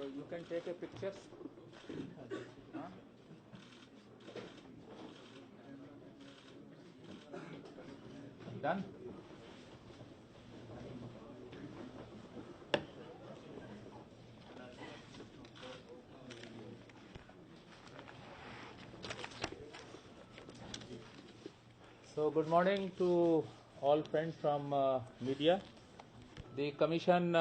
So you can take a picture. Huh? Done? So good morning to all friends from media. The Commission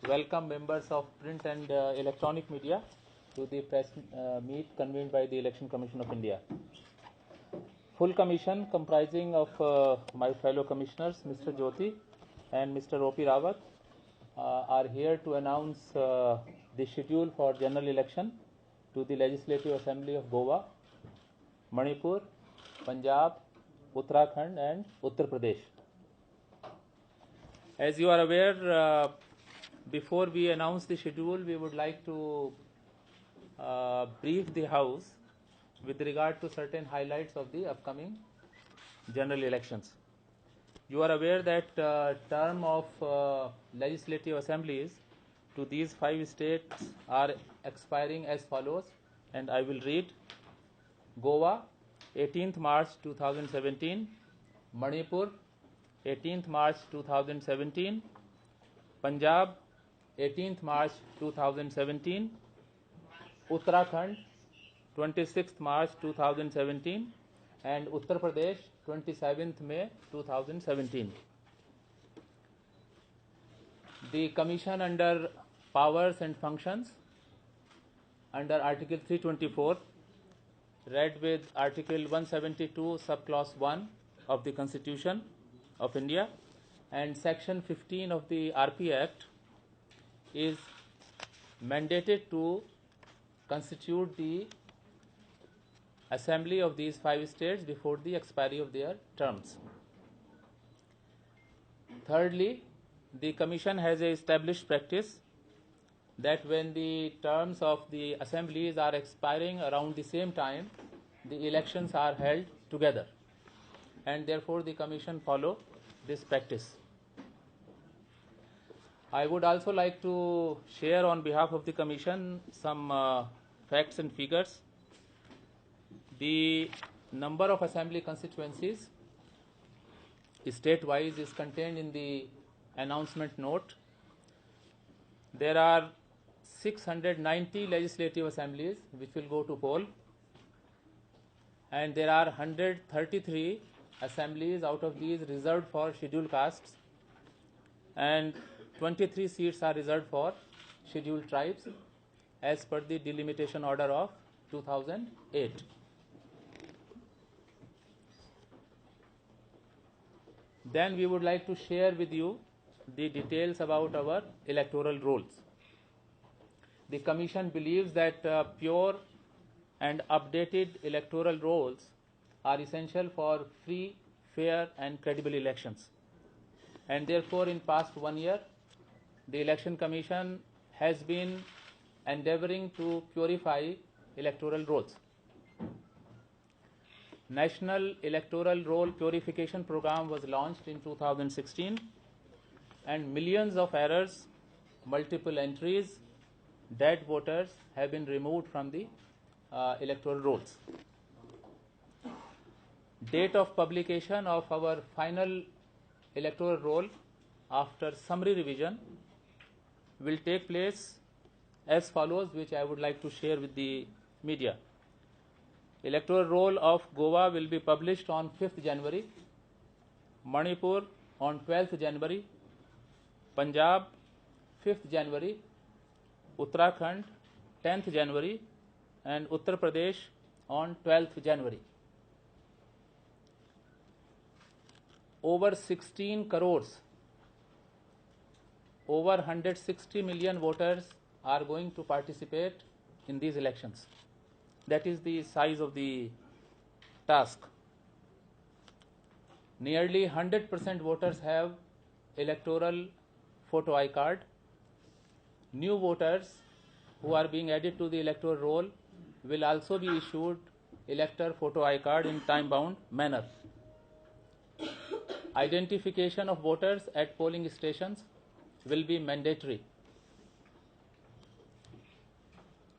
welcome members of print and electronic media to the press meet convened by the Election Commission of India. Full Commission comprising of my fellow commissioners, Mr. Jyoti and Mr. O.P. Rawat, are here to announce the schedule for general election to the Legislative Assembly of Goa, Manipur, Punjab, Uttarakhand and Uttar Pradesh. As you are aware, before we announce the schedule, we would like to brief the House with regard to certain highlights of the upcoming general elections. You are aware that term of legislative assemblies to these 5 states are expiring as follows, and I will read. Goa, 18th March 2017, Manipur, 18th March 2017, Punjab, 18th March 2017, Uttarakhand, 26th March 2017, and Uttar Pradesh, 27th May 2017. The Commission under powers and functions under Article 324 read with Article 172 subclause 1 of the Constitution of India and Section 15 of the RP Act is mandated to constitute the assembly of these 5 states before the expiry of their terms. Thirdly, the Commission has a established practice that when the terms of the assemblies are expiring around the same time, the elections are held together, and therefore the Commission follow this practice. I would also like to share on behalf of the Commission some facts and figures. The number of assembly constituencies state-wise is contained in the announcement note. There are 690 legislative assemblies which will go to poll, and there are 133 assemblies out of these reserved for scheduled castes, and 23 seats are reserved for scheduled tribes as per the delimitation order of 2008. Then we would like to share with you the details about our electoral rolls. The Commission believes that pure and updated electoral rolls are essential for free, fair and credible elections. And therefore, in past 1 year, the Election Commission has been endeavoring to purify electoral rolls. National Electoral Roll Purification Program was launched in 2016, and millions of errors, multiple entries, dead voters have been removed from the electoral rolls. Date of publication of our final electoral roll after summary revision will take place as follows, which I would like to share with the media. Electoral roll of Goa will be published on 5th January, Manipur on 12th January, Punjab 5th January, Uttarakhand 10th January and Uttar Pradesh on 12th January. Over 16 crores, over 160 million voters are going to participate in these elections. That is the size of the task. Nearly 100% voters have electoral photo I card. New voters who are being added to the electoral roll will also be issued elector photo I card in time-bound manner. Identification of voters at polling stations will be mandatory.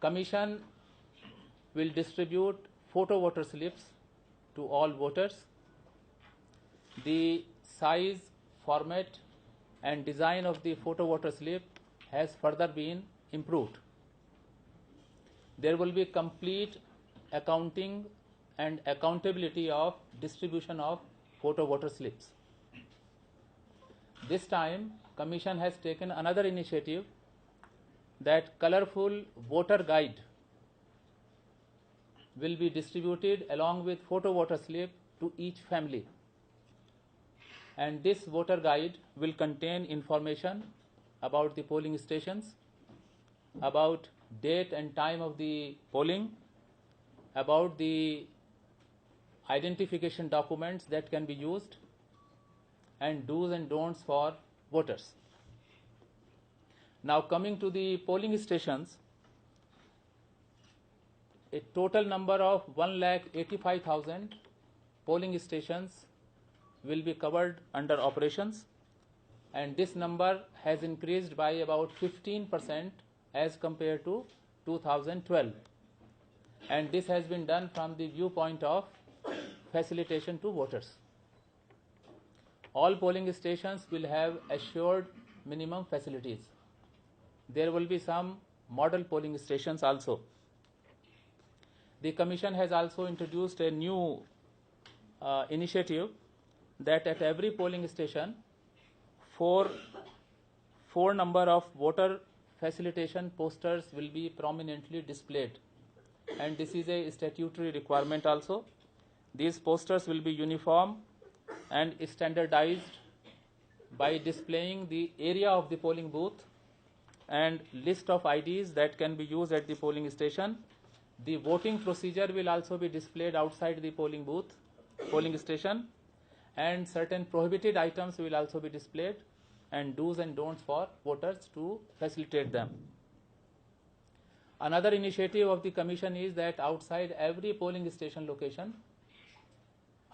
Commission will distribute photo voter slips to all voters. The size, format and design of the photo voter slip has further been improved. There will be complete accounting and accountability of distribution of photo voter slips. This time, Commission has taken another initiative, that colorful voter guide will be distributed along with photo voter slip to each family. And this voter guide will contain information about the polling stations, about date and time of the polling, about the identification documents that can be used, and do's and don'ts for voters. Now coming to the polling stations, a total number of 1,85,000 polling stations will be covered under operations, and this number has increased by about 15% as compared to 2012, and this has been done from the viewpoint of facilitation to voters. All polling stations will have assured minimum facilities. There will be some model polling stations also. The Commission has also introduced a new initiative, that at every polling station, four number of voter facilitation posters will be prominently displayed, and this is a statutory requirement also. These posters will be uniform and standardized by displaying the area of the polling booth and list of IDs that can be used at the polling station. The voting procedure will also be displayed outside the polling booth, polling station, and certain prohibited items will also be displayed, and do's and don'ts for voters to facilitate them. Another initiative of the Commission is that outside every polling station location,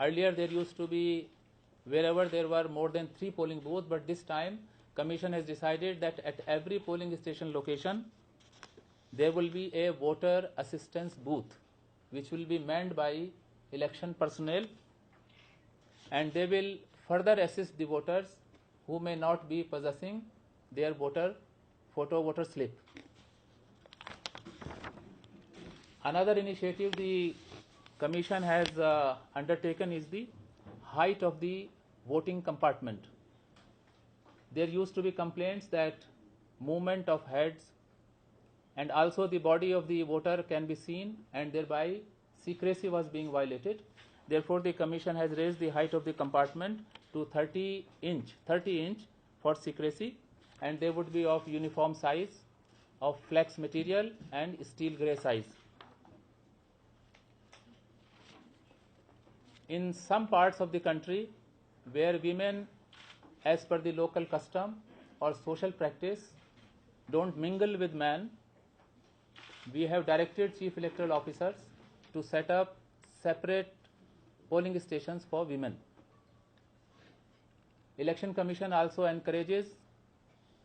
earlier there used to be wherever there were more than 3 polling booths, but this time Commission has decided that at every polling station location there will be a voter assistance booth which will be manned by election personnel, and they will further assist the voters who may not be possessing their photo voter slip. Another initiative the Commission has undertaken is the height of the voting compartment. There used to be complaints that movement of heads and also the body of the voter can be seen, and thereby secrecy was being violated. Therefore, the Commission has raised the height of the compartment to 30 inch for secrecy, and they would be of uniform size, of flex material and steel grey size. In some parts of the country where women, as per the local custom or social practice, don't mingle with men, we have directed Chief Electoral Officers to set up separate polling stations for women. Election Commission also encourages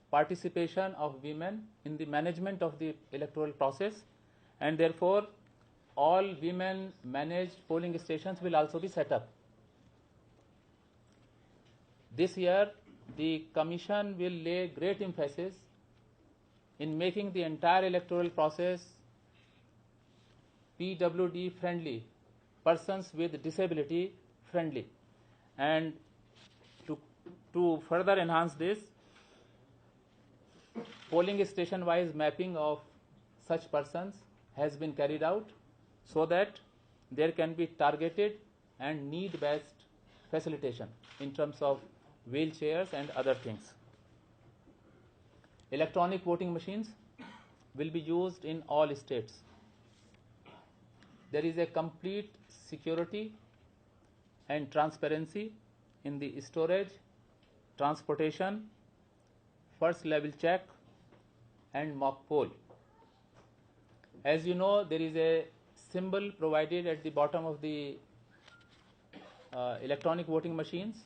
participation of women in the management of the electoral process, and therefore all women managed polling stations will also be set up. This year the Commission will lay great emphasis in making the entire electoral process PWD friendly, persons with disability friendly, and to further enhance this, polling station wise mapping of such persons has been carried out so that there can be targeted and need based facilitation in terms of wheelchairs and other things. Electronic voting machines will be used in all states. There is a complete security and transparency in the storage, transportation, first level check and mock poll. As you know, there is a symbol provided at the bottom of the electronic voting machines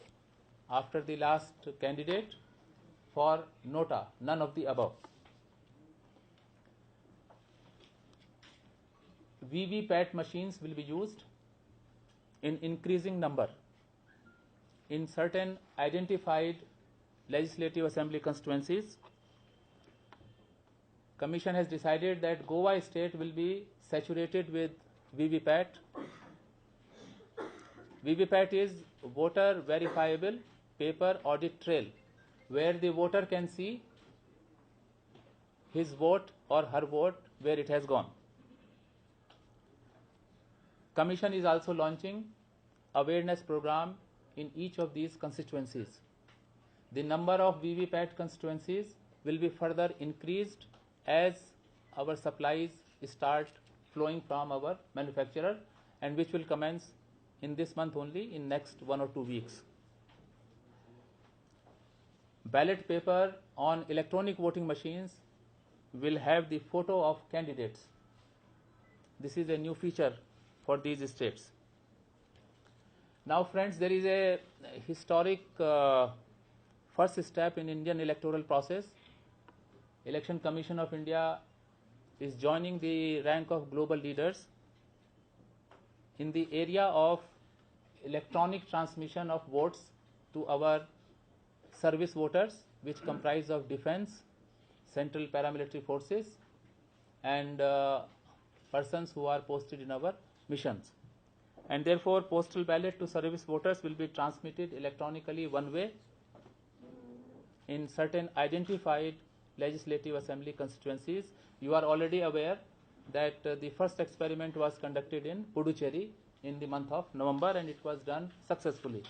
after the last candidate for nota, none of the above. VVPAT machines will be used in increasing number in certain identified legislative assembly constituencies. Commission has decided that Goa state will be saturated with VVPAT. VVPAT is voter verifiable paper audit trail, where the voter can see his vote or her vote where it has gone. Commission is also launching awareness program in each of these constituencies. The number of VVPAT constituencies will be further increased as our supplies start flowing from our manufacturer, and which will commence in this month only, in next 1 or 2 weeks. Ballot paper on electronic voting machines will have the photo of candidates. This is a new feature for these states. Now friends, there is a historic first step in Indian electoral process. Election Commission of India is joining the rank of global leaders in the area of electronic transmission of votes to our service voters, which comprise of defense, central paramilitary forces, and persons who are posted in our missions. And therefore, postal ballot to service voters will be transmitted electronically one way in certain identified legislative assembly constituencies. You are already aware that the first experiment was conducted in Puducherry in the month of November, and it was done successfully.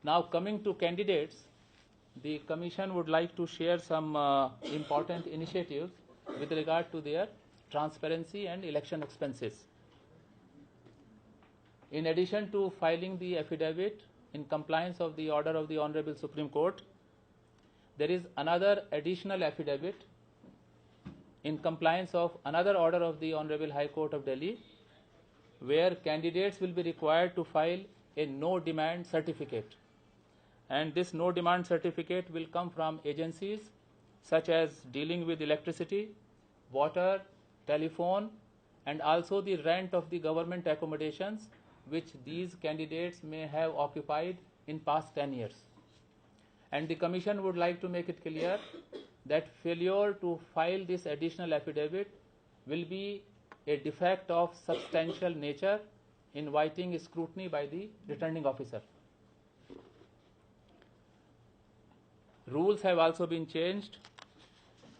Now coming to candidates, the Commission would like to share some important initiatives with regard to their transparency and election expenses. In addition to filing the affidavit in compliance of the order of the Honorable Supreme Court, there is another additional affidavit in compliance of another order of the Honorable High Court of Delhi, where candidates will be required to file a no demand certificate. And this no demand certificate will come from agencies such as dealing with electricity, water, telephone, and also the rent of the government accommodations which these candidates may have occupied in past 10 years. And the Commission would like to make it clear that failure to file this additional affidavit will be a defect of substantial nature, inviting scrutiny by the returning officer. Rules have also been changed,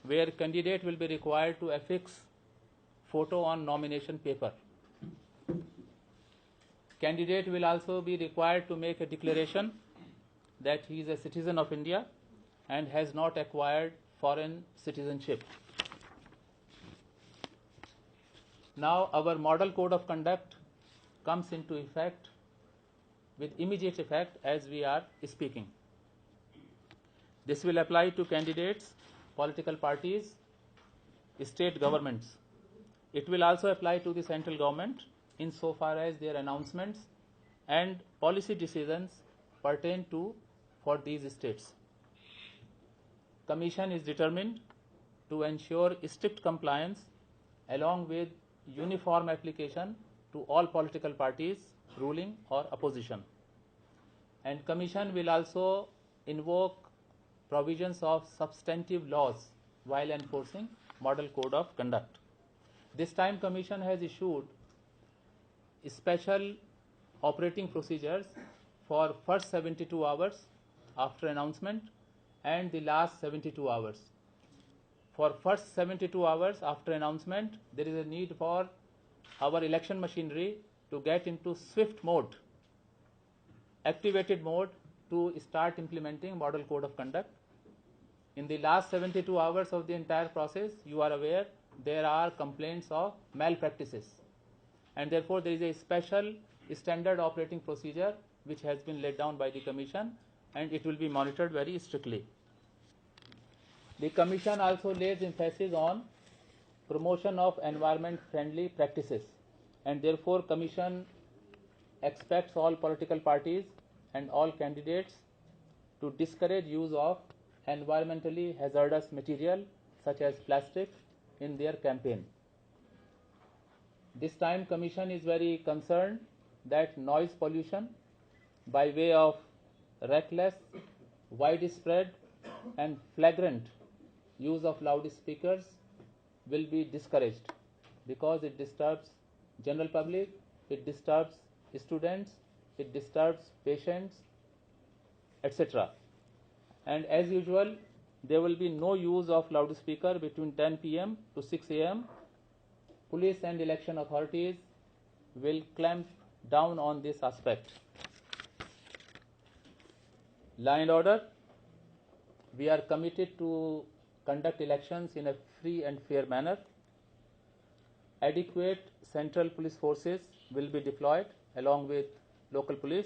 where candidate will be required to affix photo on nomination paper. Candidate will also be required to make a declaration that he is a citizen of India and has not acquired foreign citizenship. Now our model code of conduct comes into effect with immediate effect as we are speaking. This will apply to candidates, political parties, state governments. It will also apply to the central government insofar as their announcements and policy decisions pertain to for these states. Commission is determined to ensure strict compliance along with uniform application to all political parties, ruling or opposition. And Commission will also invoke provisions of substantive laws while enforcing model code of conduct. This time Commission has issued special operating procedures for first 72 hours after announcement and the last 72 hours. For first 72 hours after announcement, there is a need for our election machinery to get into swift mode, activated mode, to start implementing model code of conduct. In the last 72 hours of the entire process, you are aware there are complaints of malpractices, and therefore there is a special standard operating procedure which has been laid down by the Commission, and it will be monitored very strictly. The Commission also lays emphasis on promotion of environment friendly practices, and therefore Commission expects all political parties and all candidates to discourage use of environmentally hazardous material such as plastic in their campaign. This time Commission is very concerned that noise pollution by way of reckless, widespread and flagrant use of loudspeakers will be discouraged because it disturbs general public, it disturbs students, it disturbs patients, etc. And as usual, there will be no use of loudspeaker between 10 p.m. to 6 a.m. Police and election authorities will clamp down on this aspect. Law and order, we are committed to conduct elections in a free and fair manner. Adequate central police forces will be deployed along with local police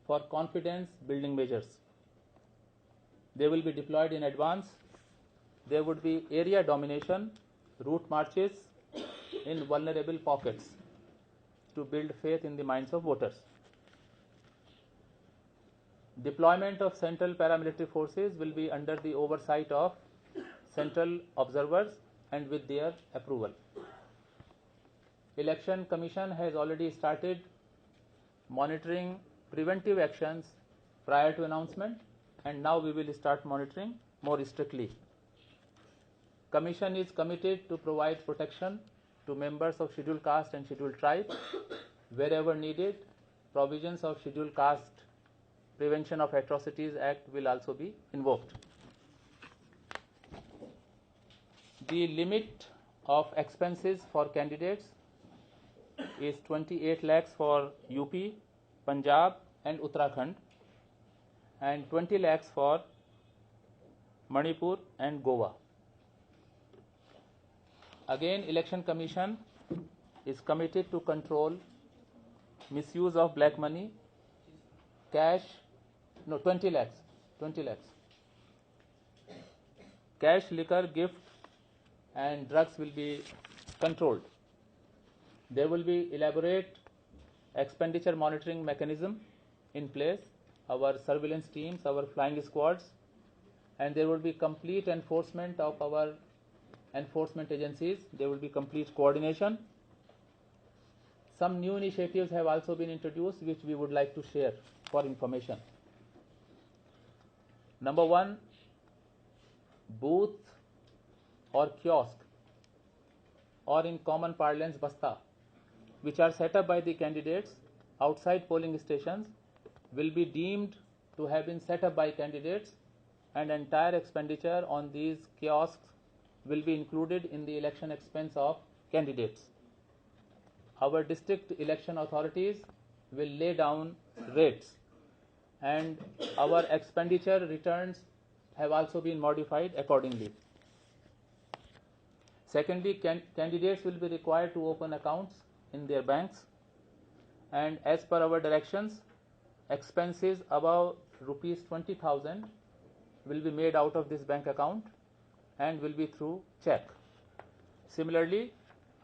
for confidence building measures. They will be deployed in advance. There would be area domination, route marches in vulnerable pockets to build faith in the minds of voters. Deployment of central paramilitary forces will be under the oversight of central observers and with their approval. Election Commission has already started monitoring preventive actions prior to announcement, and now we will start monitoring more strictly. Commission is committed to provide protection to members of scheduled caste and scheduled tribe. Wherever needed, provisions of Scheduled Caste Prevention of Atrocities Act will also be invoked. The limit of expenses for candidates is 28 lakhs for UP, Punjab and Uttarakhand, and 20 lakhs for Manipur and Goa. Again, Election Commission is committed to control misuse of black money, cash, 20 lakhs. Cash, liquor, gift and drugs will be controlled. There will be elaborate expenditure monitoring mechanism in place, our surveillance teams, our flying squads, and there will be complete enforcement of our enforcement agencies. There will be complete coordination. Some new initiatives have also been introduced which we would like to share for information. Number one, booth or kiosk, or in common parlance basta, which are set up by the candidates outside polling stations will be deemed to have been set up by candidates, and entire expenditure on these kiosks will be included in the election expense of candidates. Our district election authorities will lay down rates, and our expenditure returns have also been modified accordingly. Secondly, candidates will be required to open accounts in their banks, and as per our directions, expenses above rupees 20,000 will be made out of this bank account and will be through check. Similarly,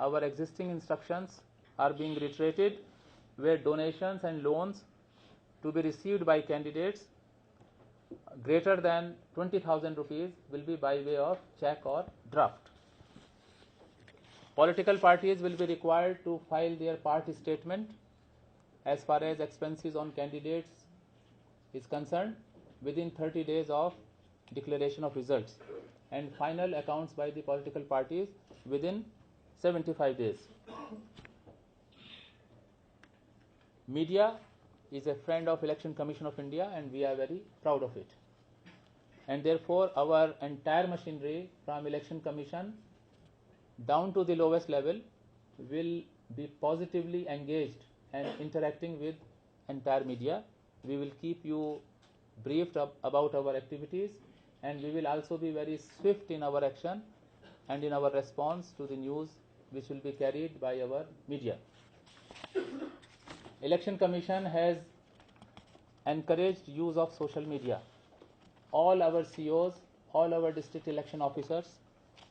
our existing instructions are being reiterated, where donations and loans to be received by candidates greater than 20,000 rupees will be by way of check or draft. Political parties will be required to file their party statement as far as expenses on candidates is concerned within 30 days of declaration of results, and final accounts by the political parties within 75 days. Media is a friend of Election Commission of India, and we are very proud of it. And therefore, our entire machinery from Election Commission down to the lowest level will be positively engaged and interacting with entire media. We will keep you briefed about our activities, and we will also be very swift in our action and in our response to the news which will be carried by our media. Election Commission has encouraged use of social media. All our COs, all our district election officers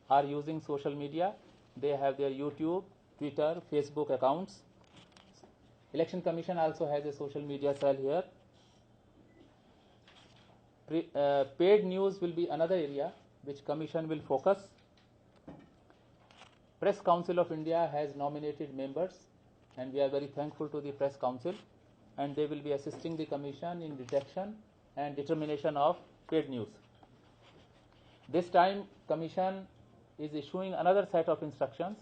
are using social media. They have their YouTube, Twitter, Facebook accounts. Election Commission also has a social media cell here. Paid news will be another area which Commission will focus. Press Council of India has nominated members, and we are very thankful to the Press Council, and they will be assisting the Commission in detection and determination of paid news. This time, Commission is issuing another set of instructions.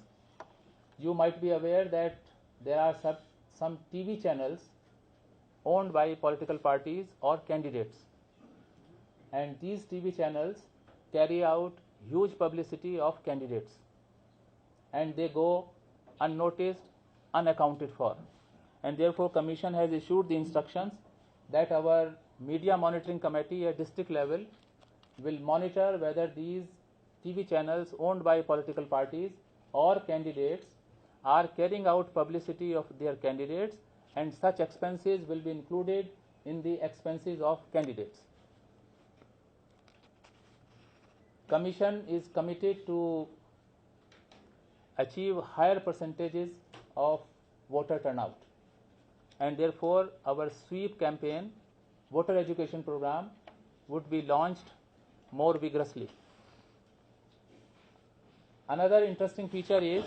You might be aware that there are some TV channels owned by political parties or candidates, and these TV channels carry out huge publicity of candidates, and they go unnoticed, unaccounted for, and therefore Commission has issued the instructions that our media monitoring committee at district level will monitor whether these TV channels owned by political parties or candidates are carrying out publicity of their candidates, and such expenses will be included in the expenses of candidates. Commission is committed to achieve higher percentages of voter turnout, and therefore our sweep campaign, voter education program, would be launched more vigorously. Another interesting feature is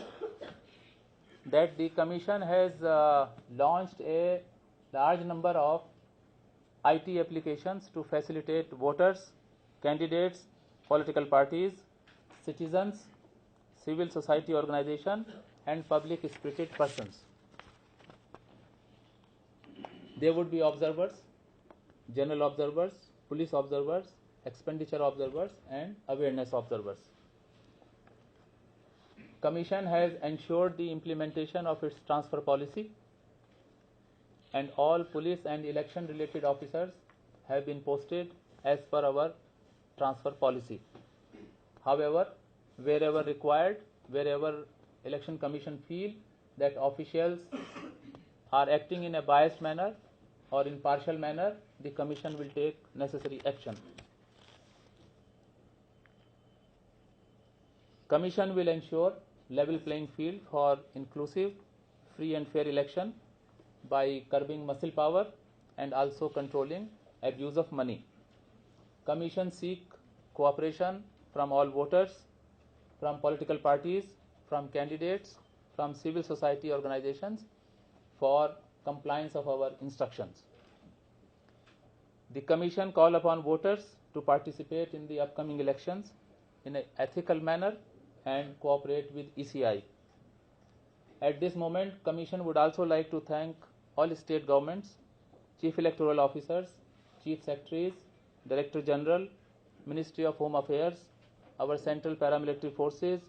that the Commission has launched a large number of IT applications to facilitate voters, candidates, political parties, citizens, civil society organization, and public spirited persons. There would be observers, general observers, police observers, expenditure observers, and awareness observers. Commission has ensured the implementation of its transfer policy, and all police and election related officers have been posted as per our transfer policy. However, wherever required, wherever Election Commission feel that officials are acting in a biased manner or in partial manner, the Commission will take necessary action. Commission will ensure level playing field for inclusive, free and fair election by curbing muscle power and also controlling abuse of money. Commission seek cooperation from all voters, from political parties, from candidates, from civil society organizations for compliance of our instructions. The Commission call upon voters to participate in the upcoming elections in an ethical manner and cooperate with ECI. At this moment, Commission would also like to thank all state governments, Chief Electoral Officers, Chief Secretaries, Director General, Ministry of Home Affairs, our Central Paramilitary Forces,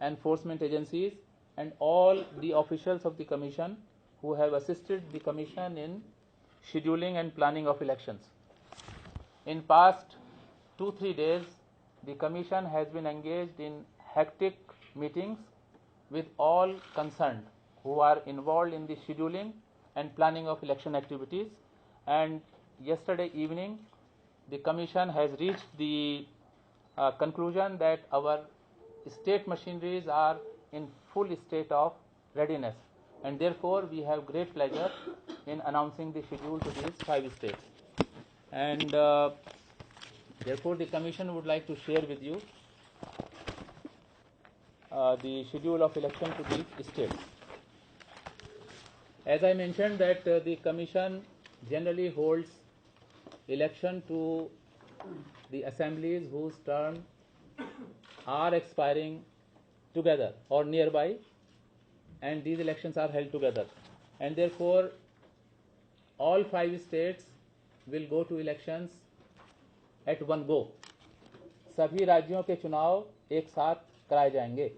enforcement agencies, and all the officials of the Commission who have assisted the Commission in scheduling and planning of elections. In past 2-3 days, the Commission has been engaged in hectic meetings with all concerned who are involved in the scheduling and planning of election activities, and yesterday evening the Commission has reached the conclusion that our state machineries are in full state of readiness, and therefore we have great pleasure in announcing the schedule to these 5 states, and therefore the Commission would like to share with you the schedule of election to these states. As I mentioned that the Commission generally holds election to the assemblies whose term are expiring together or nearby, and these elections are held together, and therefore all 5 states will go to elections at one go. सभी राज्यों के चुनाव एक साथ कराए जाएंगे.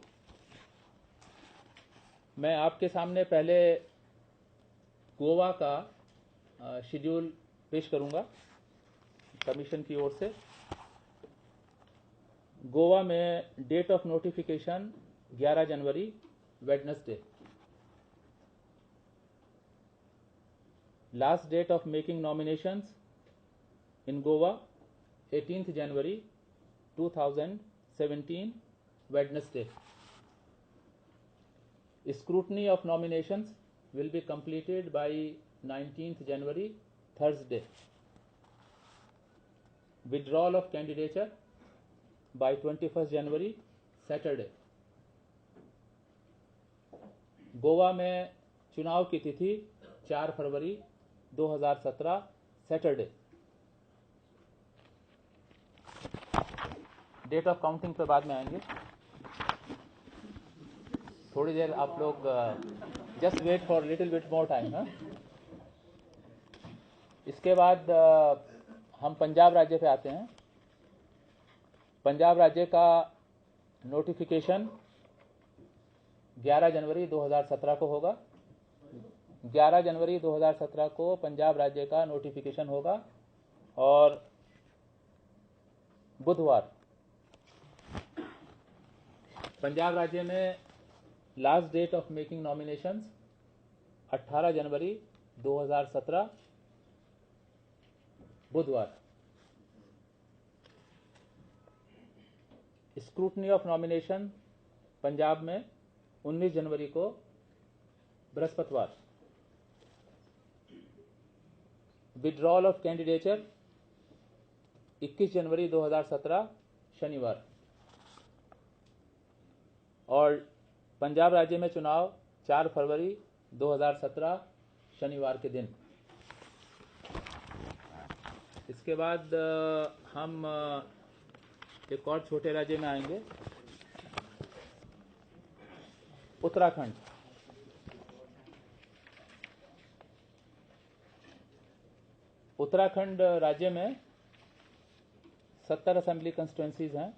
मैं आपके सामने पहले गोवा का शेड्यूल पेश करूंगा कमीशन की ओर से. गोवा में date of notification 11 January Wednesday. Last date of making nominations in Goa 18th January 2017 Wednesday. Scrutiny of nominations will be completed by 19th January Thursday. Withdrawal of candidature by 21st January Saturday. Goa में चुनाव की तिथि 4 फरवरी 2017 Saturday. Date of counting पे बाद में आएंगे, थोड़ी देर आप लोग just wait for little bit more time. इसके बाद हम पंजाब राज्य पे आते हैं। पंजाब राज्य का नोटिफिकेशन 11 जनवरी 2017 को होगा। 11 जनवरी 2017 को पंजाब राज्य का नोटिफिकेशन होगा और बुधवार पंजाब राज्य में last date of making nominations 18 जनवरी 2017 बुधवार। स्क्रूटनी ऑफ नॉमिनेशन पंजाब में 19 जनवरी को बृहस्पतिवार। विड्रॉल ऑफ कैंडिडेचर 21 जनवरी 2017 शनिवार। और पंजाब राज्य में चुनाव 4 फरवरी 2017 शनिवार के दिन। इसके बाद हम एक और छोटे राज्य में आएंगे, उत्तराखंड। उत्तराखंड राज्य में 70 असेंबली कंस्टिट्यूंसीज हैं।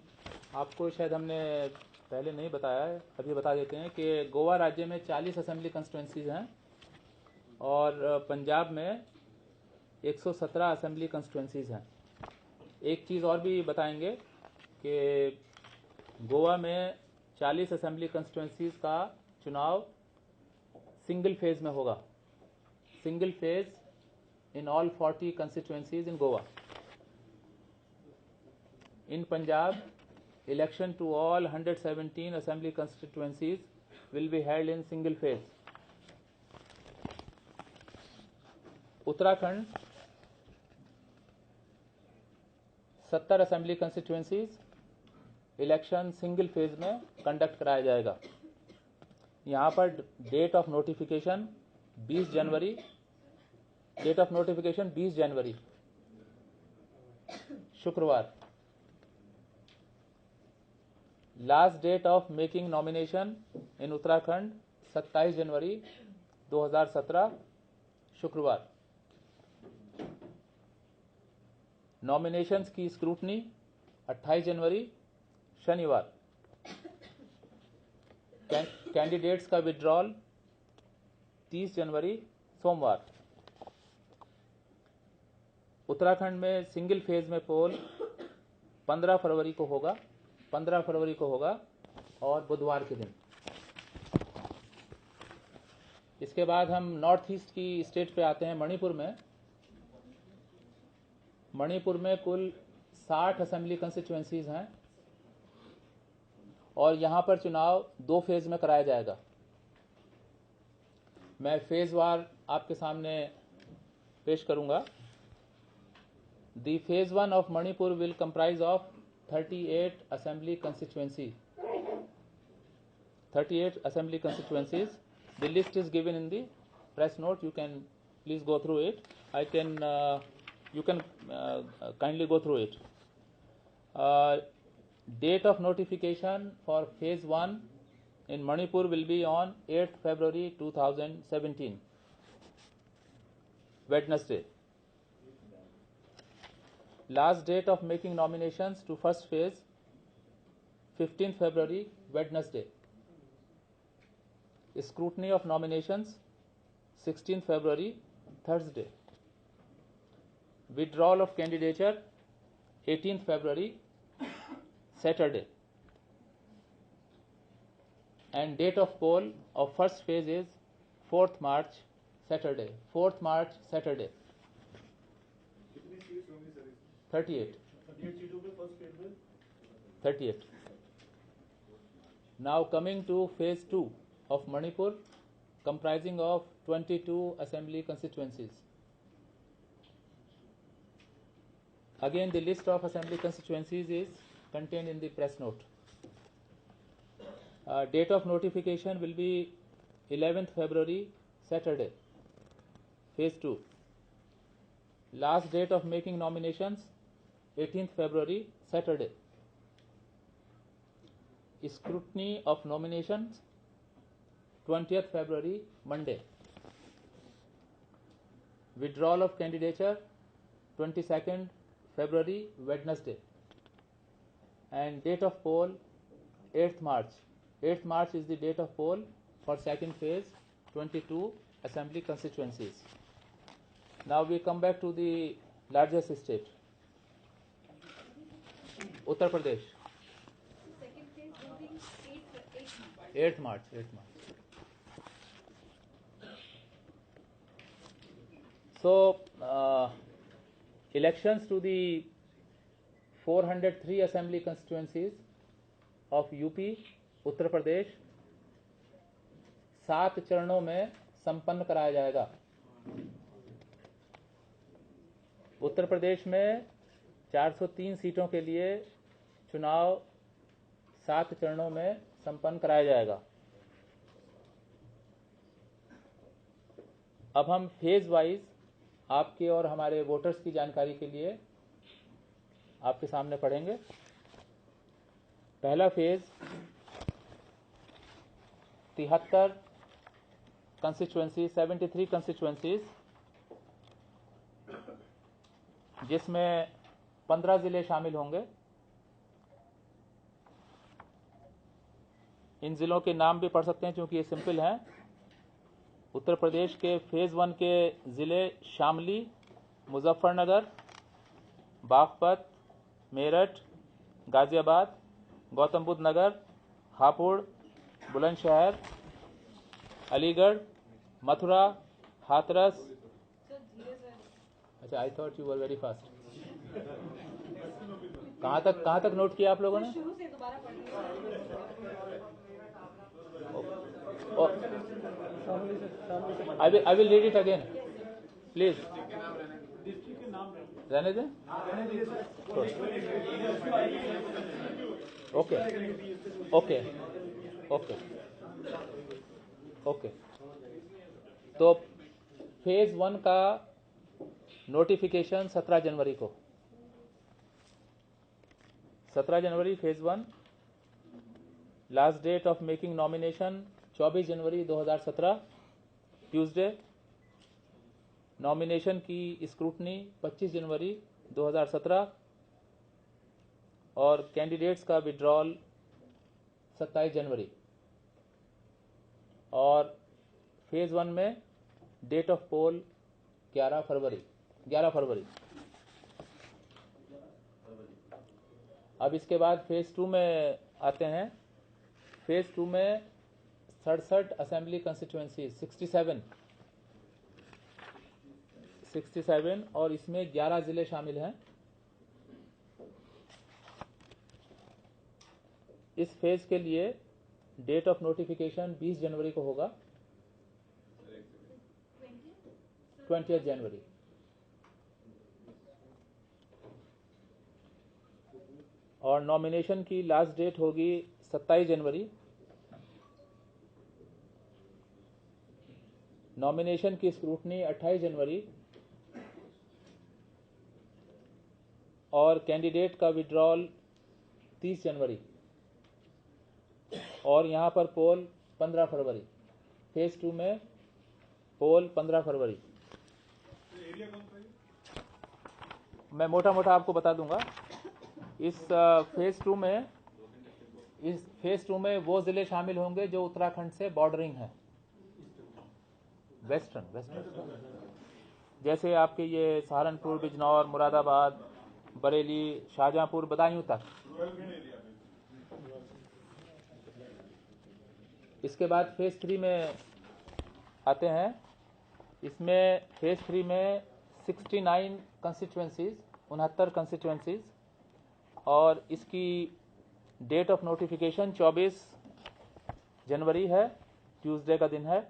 आपको शायद हमने पहले नहीं बताया है, अभी बता देते हैं कि गोवा राज्य में 40 असेंबली कंस्टिट्यूंसीज हैं और पंजाब में 117 असेंबली कंस्टिट्यूंसीज हैं। एक चीज़ और भी बताएंगे कि गोवा में 40 असेंबली कंस्टिट्यूंसीज का चुनाव सिंगल फेज में होगा। Single phase in all 40 constituencies in Goa. In Punjab, election to all 117 assembly constituencies will be held in single phase. Uttarakhand, 70 assembly constituencies, election single phase में कंडक्ट कराया जाएगा। यहाँ पर date of notification 20 जनवरी, date of notification 20 जनवरी शुक्रवार। Last date of making nomination in Uttarakhand 27 जनवरी 2017 शुक्रवार। नॉमिनेशंस की स्क्रूटनी 28 जनवरी शनिवार। कैंडिडेट्स का विड्रॉल 30 जनवरी सोमवार। उत्तराखंड में सिंगल फेज में पोल 15 फरवरी को होगा, 15 फरवरी को होगा और बुधवार के दिन। इसके बाद हम नॉर्थ ईस्ट की स्टेट पे आते हैं, मणिपुर में। मणिपुर में कुल 60 असेंबली कंस्टिट्यूएंसीज हैं और यहाँ पर चुनाव 2 फेज में कराया जाएगा। मैं फेज वार आपके सामने पेश करूंगा। The phase 1 of Manipur will comprise of 38 assembly constituencies. 38 assembly constituencies. The list is given in the press note. You can please go through it. You can kindly go through it. Date of notification for phase 1 in Manipur will be on 8th February 2017, Wednesday. Last date of making nominations to first phase 15th February, Wednesday. Scrutiny of nominations 16th February, Thursday. Withdrawal of candidature 18th February, Saturday. And date of poll of first phase is 4th March, Saturday. 4th March, Saturday. 38. 38. Now coming to phase 2 of Manipur, comprising of 22 assembly constituencies. Again, the list of assembly constituencies is contained in the press note. Date of notification will be 11th February Saturday. Phase 2. Last date of making nominations 18th February Saturday. Scrutiny of nominations 20th February Monday. Withdrawal of candidature 22nd February Wednesday. And date of poll 8th March. 8th March is the date of poll for second phase 22 assembly constituencies. Now we come back to the largest state, Uttar Pradesh. Second phase will be 8th March. 8th March. So, elections to the 403 assembly constituencies of UP, Uttar Pradesh 7 चरणों में संपन्न कराया जाएगा। उत्तर प्रदेश में 403 सीटों के लिए चुनाव 7 चरणों में संपन्न कराया जाएगा। अब हम फेज वाइज आपके और हमारे वोटर्स की जानकारी के लिए आपके सामने पढ़ेंगे। पहला फेज 73 कंस्टिट्यूएंसी 73 कंस्टिट्यूएंसीज, जिसमें 15 जिले शामिल होंगे। इन जिलों के नाम भी पढ़ सकते हैं क्योंकि ये सिंपल हैं। उत्तर प्रदेश के फेज 1 के जिले शामली, मुजफ्फरनगर, बागपत, मेरठ, गाजियाबाद, गौतम बुद्ध नगर, हापुड़, बुलंदशहर, अलीगढ़, मथुरा, हाथरस। अच्छा, I thought you were very fast. कहाँ तक नोट किया आप लोगों ने? शुरू से दोबारा पढ़ I will read it again, please. रहने दें। ओके। तो फेज 1 का नोटिफिकेशन 17 जनवरी को। 17 जनवरी फेज 1। Last date of making nomination 24 जनवरी 2017 ट्यूसडे। नॉमिनेशन की स्क्रूटनी 25 जनवरी 2017 और कैंडिडेट्स का विड्रॉल 27 जनवरी। और फेज 1 में डेट ऑफ पोल 11 फरवरी। अब इसके बाद फेज 2 में आते हैं। फेज 2 में 67 असेंबली कंस्टिट्यूएंसी 67 और इसमें 11 जिले शामिल हैं। इस फेज के लिए डेट ऑफ नोटिफिकेशन 20 जनवरी को होगा, 20 जनवरी। और नॉमिनेशन की लास्ट डेट होगी 27 जनवरी। नॉमिनेशन की स्क्रूटनी 28 जनवरी और कैंडिडेट का विड्रॉल 30 जनवरी। और यहाँ पर पोल 15 फरवरी। फेज 2 में पोल 15 फरवरी। मैं मोटा मोटा आपको बता दूंगा। इस फेज 2 में वो जिले शामिल होंगे जो उत्तराखंड से बॉर्डरिंग हैं, वेस्टर्न। जैसे आपके ये सहारनपुर, बिजनौर, मुरादाबाद, बरेली, शाहजहांपुर, बदायूं तक। इसके बाद फेज 3 में आते हैं। इसमें फेज 3 में 69 कंस्टिट्यूएंसीज 69 कंस्टिट्यूएंसीज और इसकी डेट ऑफ नोटिफिकेशन 24 जनवरी है, ट्यूसडे का दिन है।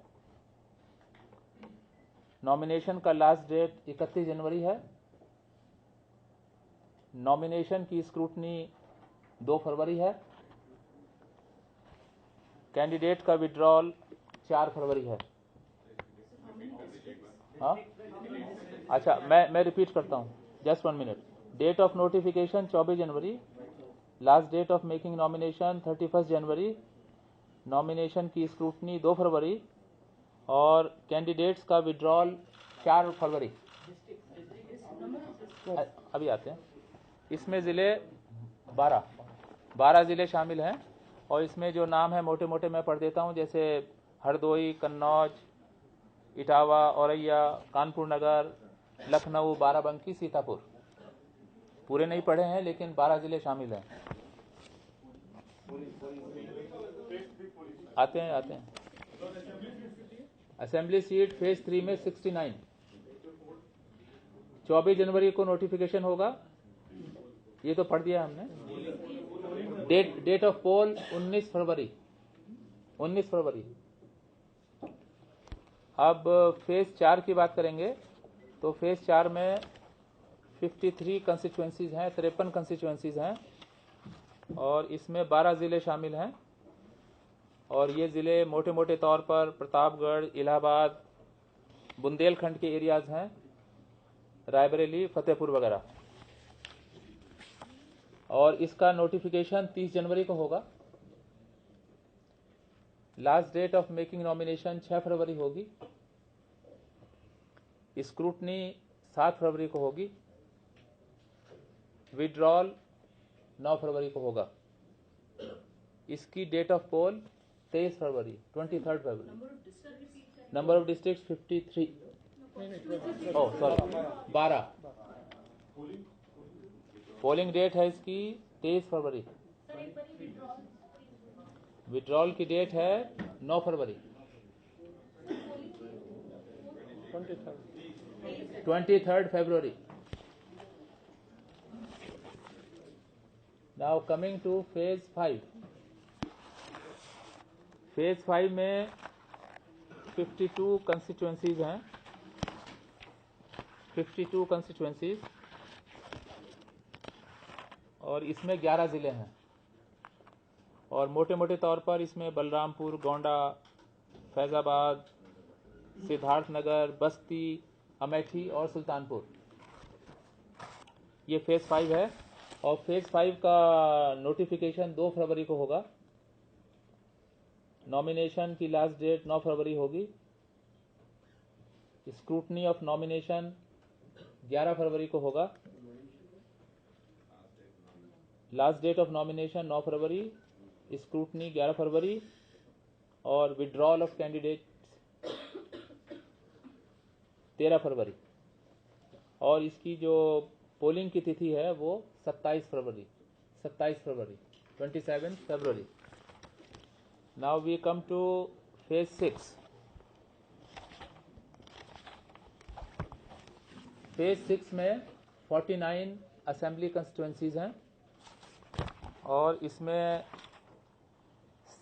नॉमिनेशन का लास्ट डेट 31 जनवरी है। नॉमिनेशन की स्क्रूटनी 2 फरवरी है। कैंडिडेट का विड्रॉल 4 फरवरी है। हाँ, अच्छा, मैं रिपीट करता हूँ, just 1 minute. Date of notification 24 जनवरी, last date of making nomination 31 जनवरी, नॉमिनेशन की स्क्रूटनी 2 फरवरी और कैंडिडेट्स का विड्रॉल 4 फरवरी। अभी आते हैं। इसमें ज़िले 12 ज़िले शामिल हैं और इसमें जो नाम है मोटे मोटे मैं पढ़ देता हूँ, जैसे हरदोई, कन्नौज, इटावा, औरैया, कानपुर नगर, लखनऊ, बाराबंकी, सीतापुर। पूरे नहीं पढ़े हैं लेकिन 12 ज़िले शामिल हैं। आते हैं। असेंबली सीट फेज 3 में 69। 24 जनवरी को नोटिफिकेशन होगा, ये तो पढ़ दिया हमने। डेट ऑफ पोल 19 फरवरी। अब फेज 4 की बात करेंगे तो फेज 4 में 53 कंस्टिट्यूएंसीज हैं, 53 कंस्टिट्यूएंसीज हैं और इसमें 12 ज़िले शामिल हैं और ये ज़िले मोटे मोटे तौर पर प्रतापगढ़, इलाहाबाद, बुंदेलखंड के एरियाज हैं, रायबरेली, फतेहपुर वगैरह। और इसका नोटिफिकेशन 30 जनवरी को होगा। Last date of making nomination 6 फरवरी होगी। स्क्रूटनी 7 फरवरी को होगी। विड्रॉल 9 फरवरी को होगा। इसकी डेट ऑफ पोल 23 फरवरी, 23 फरवरी। Number of district 53। Oh sorry, 12। Polling date है इसकी 23 फरवरी। विड्रॉल की डेट है 9 फरवरी, 23 फरवरी। Now coming to phase 5। Phase 5 में 52 कंस्टिट्यूएंसीज हैं, 52 कंस्टिट्यूएंसीज और इसमें 11 ज़िले हैं और मोटे मोटे तौर पर इसमें बलरामपुर, गोंडा, फैज़ाबाद, सिद्धार्थनगर, बस्ती, अमेठी और सुल्तानपुर। ये फेज 5 है और फेज 5 का नोटिफिकेशन 2 फरवरी को होगा। नॉमिनेशन की लास्ट डेट 9 फरवरी होगी। स्क्रूटनी ऑफ नॉमिनेशन 11 फरवरी को होगा। लास्ट डेट ऑफ नॉमिनेशन 9 फरवरी, स्क्रूटनी 11 फरवरी और विड्रॉल ऑफ कैंडिडेट 13 फरवरी। और इसकी जो पोलिंग की तिथि है वो 27 फरवरी, 27 फरवरी। Now we come to phase 6। Phase 6 में 49 असेंबली कंस्टिट्यूएंसीज हैं और इसमें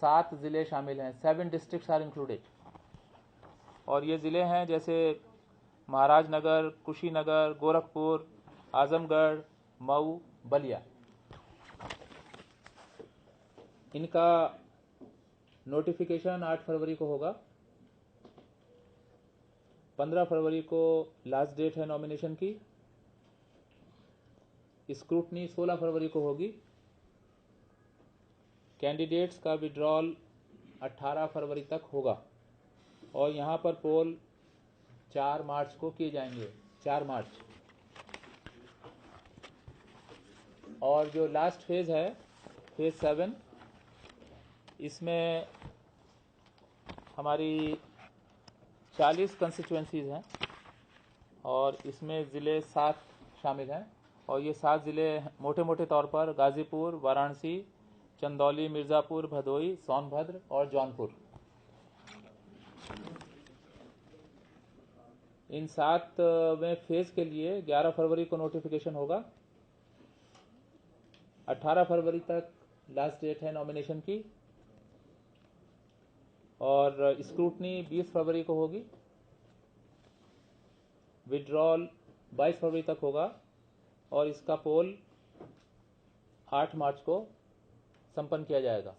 7 ज़िले शामिल हैं, 7 डिस्ट्रिक्ट्स आर इंक्लूडेड। और ये ज़िले हैं जैसे महाराजनगर, कुशीनगर, गोरखपुर, आजमगढ़, मऊ, बलिया। इनका नोटिफिकेशन 8 फरवरी को होगा। 15 फरवरी को लास्ट डेट है नॉमिनेशन की। स्क्रूटनी 16 फरवरी को होगी। कैंडिडेट्स का विड्रॉल 18 फरवरी तक होगा और यहाँ पर पोल 4 मार्च को किए जाएंगे, 4 मार्च। और जो लास्ट फेज है फेज 7, इसमें हमारी 40 कंस्टिट्यूएंसीज हैं और इसमें ज़िले 7 शामिल हैं और ये 7 ज़िले मोटे मोटे तौर पर गाज़ीपुर, वाराणसी, चंदौली, मिर्ज़ापुर, भदोई, सोनभद्र और जौनपुर। इन 7वें फेज के लिए 11 फरवरी को नोटिफिकेशन होगा। 18 फरवरी तक लास्ट डेट है नॉमिनेशन की और स्क्रूटनी 20 फरवरी को होगी। विड्रॉल 22 फरवरी तक होगा और इसका पोल 8 मार्च को संपन्न किया जाएगा।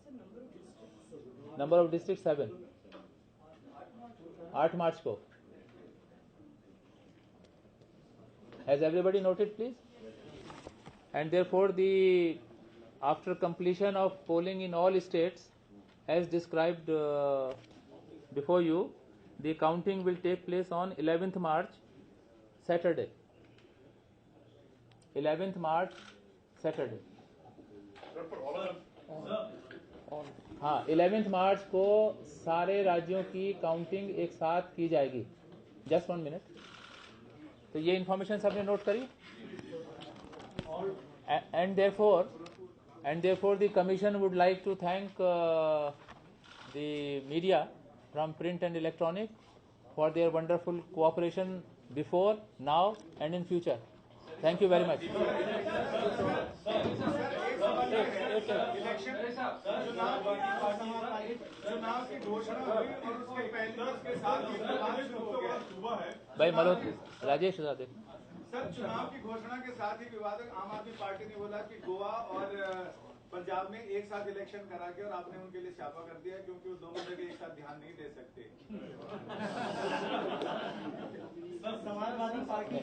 Number of district 7। 8 मार्च को. Has everybody noted, please? And therefore, after completion of polling in all states, as described before you, the counting will take place on 11th March, Saturday. 11th March, Saturday. हाँ, 11th मार्च को सारे राज्यों की counting एक साथ की जाएगी. Just 1 minute. तो ये इंफॉर्मेशन सबने नोट करी. And therefore the commission would like to thank the media from print and electronic for their wonderful cooperation before, now and in future. Thank you very much. चुनाव की घोषणा हुई और उसके पहले उसके साथ ही विवाद शुरू हो गया. भाई मल्होत्रा, राजेश राधे. सर, चुनाव की घोषणा के साथ ही विवाद. आम आदमी पार्टी ने बोला कि गोवा और पंजाब में एक साथ इलेक्शन करा के और आपने उनके लिए छापा कर दिया क्योंकि वो दोनों जगह एक साथ ध्यान नहीं दे सकते. सर, समाजवादी पार्टी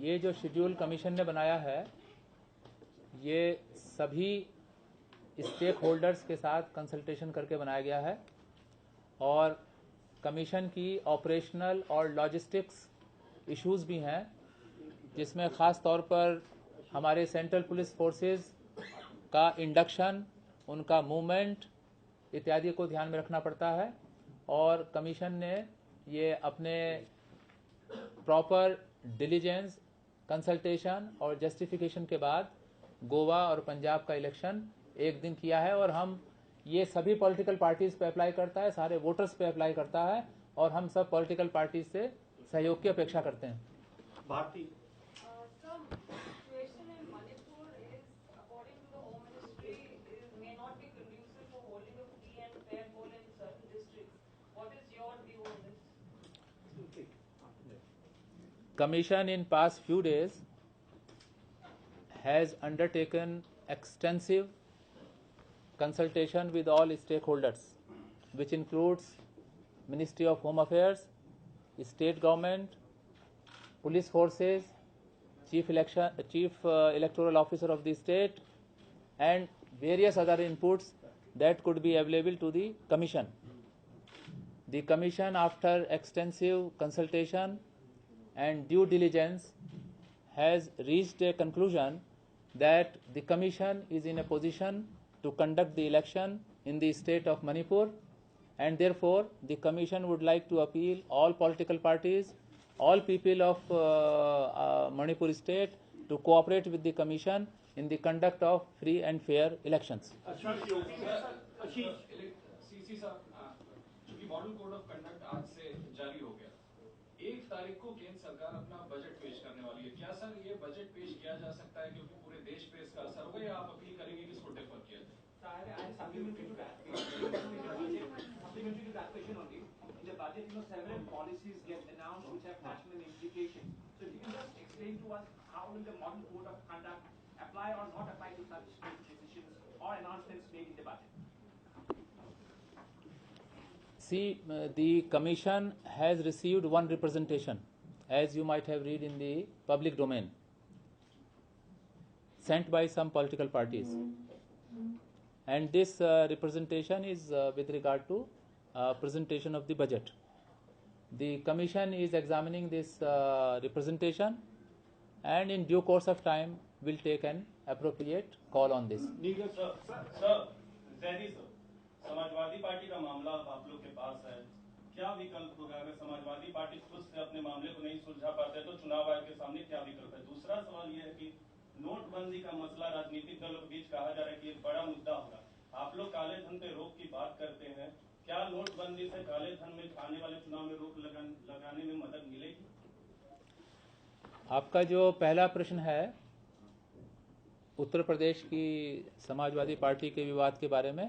ये जो शेड्यूल कमीशन ने बनाया है, ये सभी स्टेक होल्डर्स के साथ कंसल्टेशन करके बनाया गया है और कमीशन की ऑपरेशनल और लॉजिस्टिक्स इश्यूज भी हैं, जिसमें ख़ास तौर पर हमारे सेंट्रल पुलिस फोर्सेस का इंडक्शन, उनका मूवमेंट इत्यादि को ध्यान में रखना पड़ता है. और कमीशन ने ये अपने प्रॉपर डिलीजेंस, कंसल्टेशन और जस्टिफिकेशन के बाद गोवा और पंजाब का इलेक्शन एक दिन किया है. और हम ये सभी पॉलिटिकल पार्टीज पे अप्लाई करता है, सारे वोटर्स पे अप्लाई करता है और हम सब पॉलिटिकल पार्टीज से सहयोग की अपेक्षा करते हैं. भारतीय Commission in past few days has undertaken extensive consultation with all stakeholders, which includes Ministry of Home Affairs, State Government, Police Forces, Chief Electoral Officer of the state, and various other inputs that could be available to the Commission. The Commission, after extensive consultation and due diligence, has reached a conclusion that the Commission is in a position to conduct the election in the state of Manipur, and therefore the Commission would like to appeal all political parties, all people of Manipur state to cooperate with the Commission in the conduct of free and fair elections. Model code of conduct आज से जारी हो गया. 1 तारीख को केंद्र सरकार अपना बजट पेश करने वाली है. क्या सर ये बजट पेश किया जा सकता है क्योंकि पूरे देश पे इसका असर होगा, या आप अपील करेंगे कि इसको डेफर किया जाए? Supplementary to that question only, in the budget, several policies get announced which have national implications. So if you can just explain to us how will the model code of conduct apply or not apply to such decisions or announcements made in the budget? See, the Commission has received one representation, as you might have read in the public domain, sent by some political parties. And this representation is with regard to presentation of the budget. The Commission is examining this representation and in due course of time will take an appropriate call on this. Samajwadi party का मामला आप लोग के पास है, क्या विकल्प होगा अगर समाजवादी पार्टी खुद से अपने मामले को नहीं सुलझा पाते तो चुनाव आयोग के सामने क्या विकल्प है? दूसरा सवाल यह है कि नोटबंदी का मसला राजनीतिक दलों के बीच कहा जा रहा है कि एक बड़ा मुद्दा होगा. आप लोग काले धन पे रोक की बात करते हैं, क्या नोटबंदी से काले धन में आने वाले चुनाव में रोक लगाने में मदद मिलेगी? आपका जो पहला प्रश्न है उत्तर प्रदेश की समाजवादी पार्टी के विवाद के बारे में,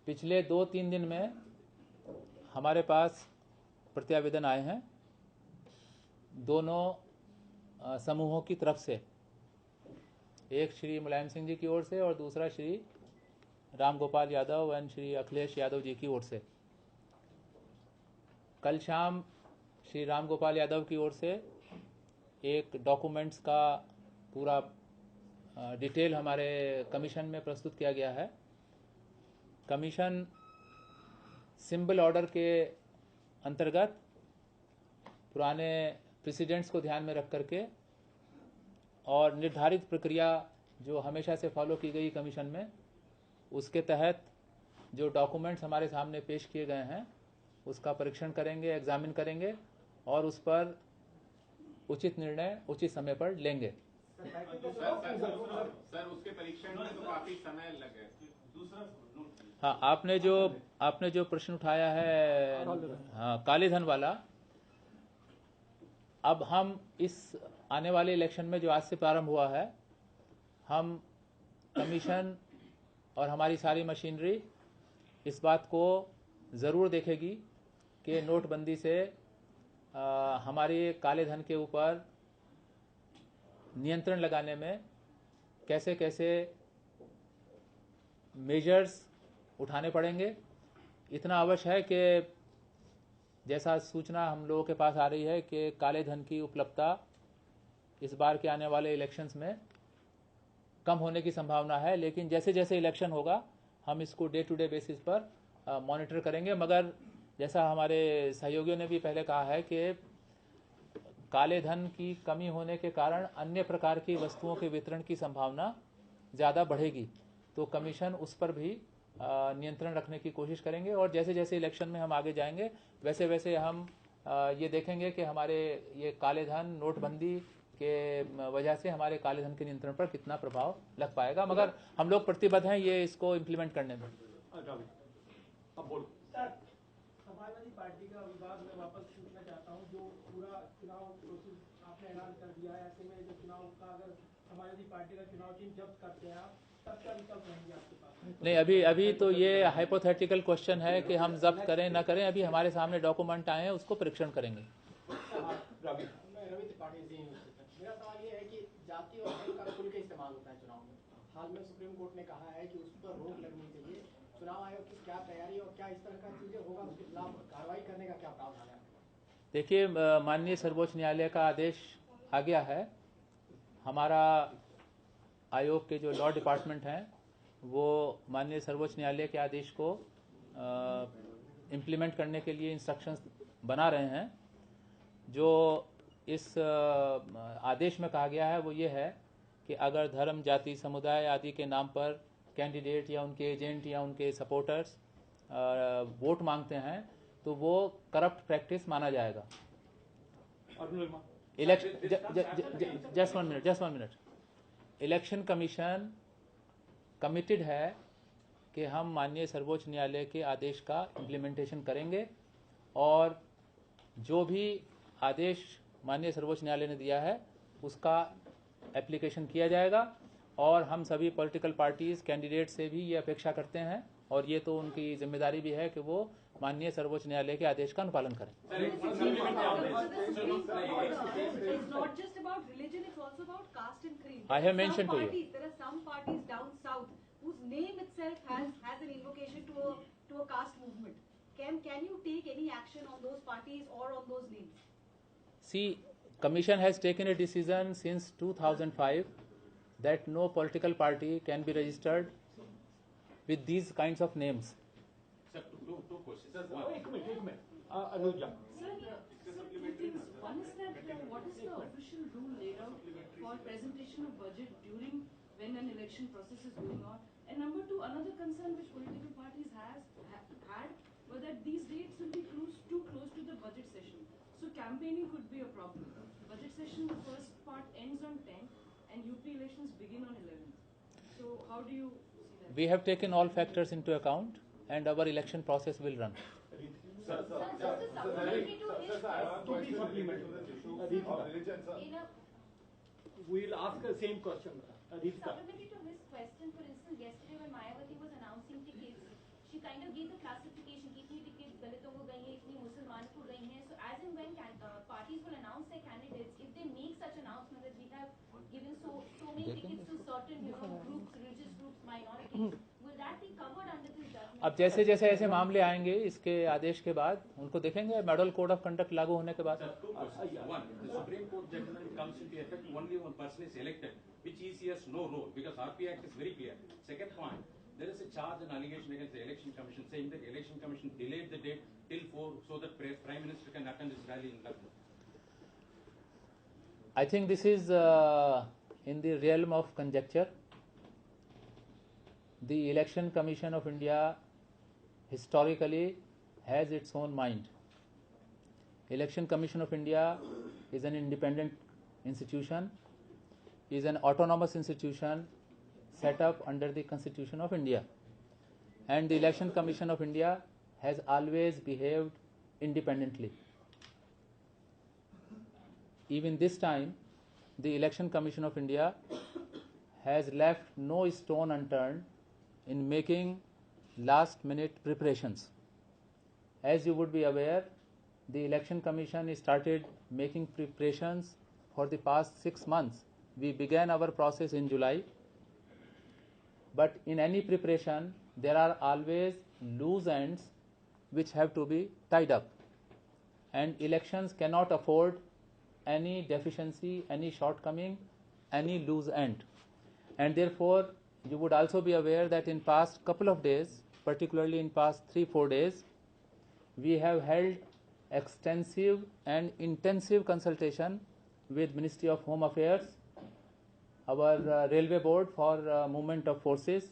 पिछले 2-3 दिन में हमारे पास प्रत्यावेदन आए हैं दोनों समूहों की तरफ से. एक श्री मुलायम सिंह जी की ओर से और दूसरा श्री राम गोपाल यादव एंड श्री अखिलेश यादव जी की ओर से। कल शाम श्री राम गोपाल यादव की ओर से एक डॉक्यूमेंट्स का पूरा डिटेल हमारे कमीशन में प्रस्तुत किया गया है। कमीशन सिंबल ऑर्डर के अंतर्गत पुराने प्रेसिडेंट्स को ध्यान में रख करके और निर्धारित प्रक्रिया जो हमेशा से फॉलो की गई कमीशन में, उसके तहत जो डॉक्यूमेंट्स हमारे सामने पेश किए गए हैं उसका परीक्षण करेंगे, एग्जामिन करेंगे और उस पर उचित निर्णय उचित समय पर लेंगे। सर उसके परीक्षण में तो काफी समय लगे। हाँ, आपने जो प्रश्न उठाया है, हाँ, काले धन वाला, अब हम इस आने वाले इलेक्शन में जो आज से प्रारंभ हुआ है, हम कमीशन और हमारी सारी मशीनरी इस बात को ज़रूर देखेगी कि नोटबंदी से हमारे काले धन के ऊपर नियंत्रण लगाने में कैसे कैसे मेजर्स उठाने पड़ेंगे। इतना अवश्य है कि जैसा सूचना हम लोगों के पास आ रही है कि काले धन की उपलब्धता इस बार के आने वाले इलेक्शंस में कम होने की संभावना है, लेकिन जैसे जैसे इलेक्शन होगा हम इसको डे टू डे बेसिस पर मॉनिटर करेंगे। मगर जैसा हमारे सहयोगियों ने भी पहले कहा है कि काले धन की कमी होने के कारण अन्य प्रकार की वस्तुओं के वितरण की संभावना ज़्यादा बढ़ेगी, तो कमीशन उस पर भी नियंत्रण रखने की कोशिश करेंगे। और जैसे जैसे इलेक्शन में हम आगे जाएंगे वैसे वैसे हम ये देखेंगे कि हमारे ये काले धन नोटबंदी के वजह से हमारे काले धन के नियंत्रण पर कितना प्रभाव लग पाएगा, मगर हम लोग प्रतिबद्ध हैं ये इसको इम्प्लीमेंट करने में। समाजवादी पार्टी का विवाद में वापस पूछना चाहता हूँ। जो पूरा चुनाव प्रोसेस आपने ऐलान कर दिया है, ऐसे में जो चुनाव का अगर समाजवादी पार्टी का चुनाव चिन्ह जब्त करते हैं आप, तब क्या विकल्प रहेंगे आपके पास? नहीं, अभी तो ये हाइपोथेटिकल क्वेश्चन है कि हम जब्त करें ना करें। अभी हमारे सामने डॉक्यूमेंट आए हैं, उसको परीक्षण करेंगे। रवि त्रिपाठी जी, मेरा सवाल ये है कि जाति और धर्म का खुल के इस्तेमाल होता है चुनाव में। हाल में सुप्रीम कोर्ट ने कहा है कि उस पर रोक लगनी चाहिए। चुनाव आयोग की क्या तैयारी और क्या इस तरह का चीजें होगा, उसके खिलाफ कार्रवाई करने का क्या प्रावधान है? देखिए, माननीय सर्वोच्च न्यायालय का आदेश आ गया है। हमारा आयोग के जो लॉ डिपार्टमेंट हैं वो माननीय सर्वोच्च न्यायालय के आदेश को इम्प्लीमेंट करने के लिए इंस्ट्रक्शंस बना रहे हैं। जो इस आदेश में कहा गया है वो ये है कि अगर धर्म, जाति, समुदाय आदि के नाम पर कैंडिडेट या उनके एजेंट या उनके सपोर्टर्स वोट मांगते हैं तो वो करप्ट प्रैक्टिस माना जाएगा। Just one minute. Election commission committed है कि हम माननीय सर्वोच्च न्यायालय के आदेश का इम्प्लीमेंटेशन करेंगे और जो भी आदेश माननीय सर्वोच्च न्यायालय ने दिया है उसका एप्लीकेशन किया जाएगा। और हम सभी पॉलिटिकल पार्टीज कैंडिडेट से भी ये अपेक्षा करते हैं और ये तो उनकी जिम्मेदारी भी है कि वो माननीय सर्वोच्च न्यायालय के आदेश का अनुपालन करें। I have mentioned to you. There are some parties down south whose name itself has an invocation to a caste movement. Can you take any action on those parties or on those names? See, Commission has taken a decision since 2005 that no political party can be registered with these kinds of names. Sir two questions. एक minute Anuja, Sir, two things. One is that what is the official rule laid out for presentation of budget during when an election process is going on? And number two, another concern which political parties had was that these dates will be too close to the budget session. So campaigning could be a problem. Budget session, the first part ends on 10th and UP elections begin on 11th. So how do you see that? We have taken all factors into account and our election process will run. we'll ask the same question. Deepika. Supplementary to his question, for instance, yesterday when Mayawati was announcing tickets, she kind of gave the classification कि इतनी tickets दलितों को गई हैं, इतनी मुसलमानों को गई हैं. So as and when parties will announce their candidates, if they make such announcement that we have given so many tickets to certain groups, religious groups, minorities. Will that be covered under this judgment? अब जैसे जैसे ऐसे मामले आएंगे इसके आदेश के बाद उनको देखेंगे मॉडल कोड ऑफ कंडक्ट लागू होने के बाद. Two questions. One, the Supreme Court judgment comes into effect only when person is elected, which EC has no role because RP Act is very clear. Second point, there is a charge and allegation against the Election Commission saying that the Election Commission delayed the date till 4 so that Prime Minister can attend his rally in Lucknow. I think this is in the realm of conjecture. The Election Commission of India historically has its own mind. Election Commission of India is an independent institution, is an autonomous institution set up under the Constitution of India. And the Election Commission of India has always behaved independently. Even this time, the Election Commission of India has left no stone unturned in making last-minute preparations. As you would be aware, the Election Commission started making preparations for the past 6 months. We began our process in July. But in any preparation, there are always loose ends which have to be tied up. And elections cannot afford any deficiency, any shortcoming, any loose end. And therefore, you would also be aware that in past couple of days, particularly in past 3-4 days, we have held extensive and intensive consultation with Ministry of Home Affairs, our Railway Board for Movement of Forces,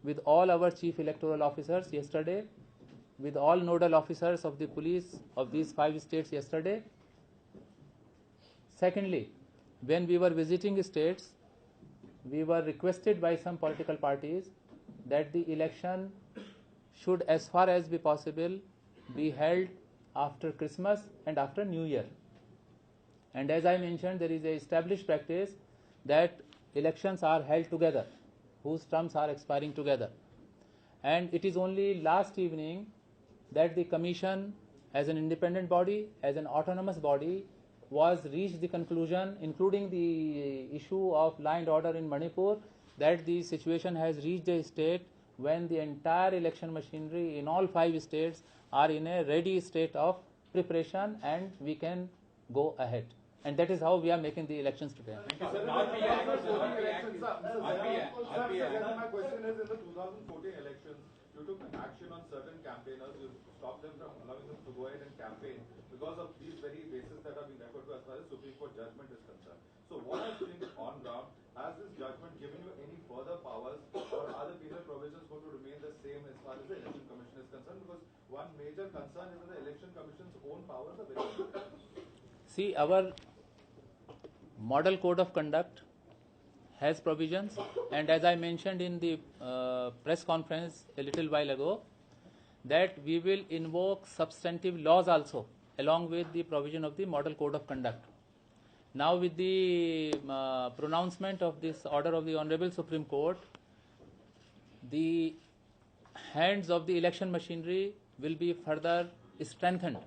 with all our Chief Electoral Officers yesterday, with all nodal officers of the police of these 5 states yesterday. Secondly, when we were visiting states, we were requested by some political parties that the election should, as far as be possible, be held after Christmas and after New Year. And as I mentioned, there is a established practice that elections are held together, whose terms are expiring together. And it is only last evening that the Commission, as an independent body, as an autonomous body, was reached the conclusion, including the issue of law and order in Manipur, that the situation has reached a state when the entire election machinery in all 5 states are in a ready state of preparation and we can go ahead. And that is how we are making the elections today. My question is, in the 2014 elections, you took action on certain campaigners, you stopped them from allowing them to go ahead and campaign because of these very bases that are being referred to as far as Supreme Court judgment is concerned. So what has been on ground? Has this judgment given you any further powers, or are the penal provisions going to remain the same as far as the Election Commission is concerned? Because one major concern is that the Election Commission's own powers are very limited. See, our Model Code of Conduct has provisions, and as I mentioned in the press conference a little while ago, that we will invoke substantive laws also along with the provision of the Model Code of Conduct. Now with the pronouncement of this order of the Honorable Supreme Court, the hands of the election machinery will be further strengthened.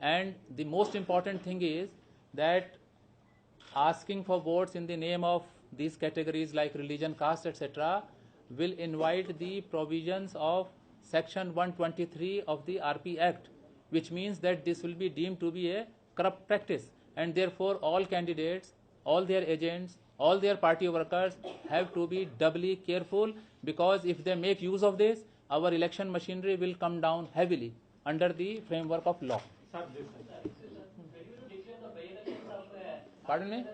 And the most important thing is that asking for votes in the name of these categories like religion, caste, etc. will invite the provisions of Section 123 of the RP Act, which means that this will be deemed to be a corrupt practice. And therefore, all candidates, all their agents, all their party workers have to be doubly careful, because if they make use of this, our election machinery will come down heavily under the framework of law. Pardon me?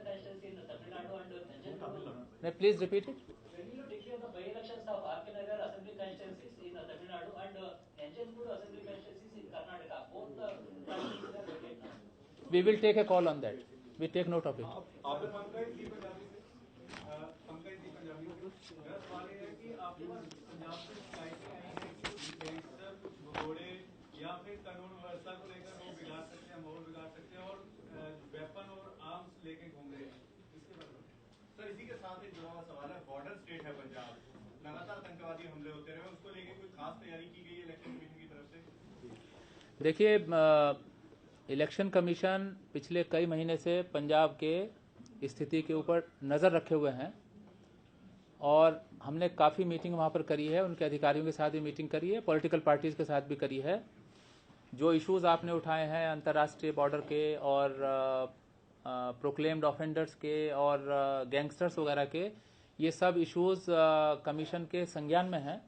Please repeat it. When you declare the by-elections of RK Nagar assembly constituencies in Tamil Nadu and Nanjangud assembly constituencies in Karnataka, both the constituencies are vacant now. We will take a call on that. We take note of it. Sir, इसी के साथ एक जुड़ा हुआ सवाल है, border state है पंजाब, लगातार आतंकवादी हमले होते रहे, उसको लेके कोई खास तैयारी की गई है इलेक्शन कमीशन की तरफ से? देखिए, इलेक्शन कमीशन पिछले कई महीने से पंजाब के स्थिति के ऊपर नज़र रखे हुए हैं और हमने काफ़ी मीटिंग वहाँ पर करी है, उनके अधिकारियों के साथ भी मीटिंग करी है, पॉलिटिकल पार्टीज़ के साथ भी करी है। जो इश्यूज़ आपने उठाए हैं अंतर्राष्ट्रीय बॉर्डर के और प्रोक्लेम्ड ऑफेंडर्स के और गैंगस्टर्स वगैरह के, ये सब इश्यूज़ कमीशन के संज्ञान में हैं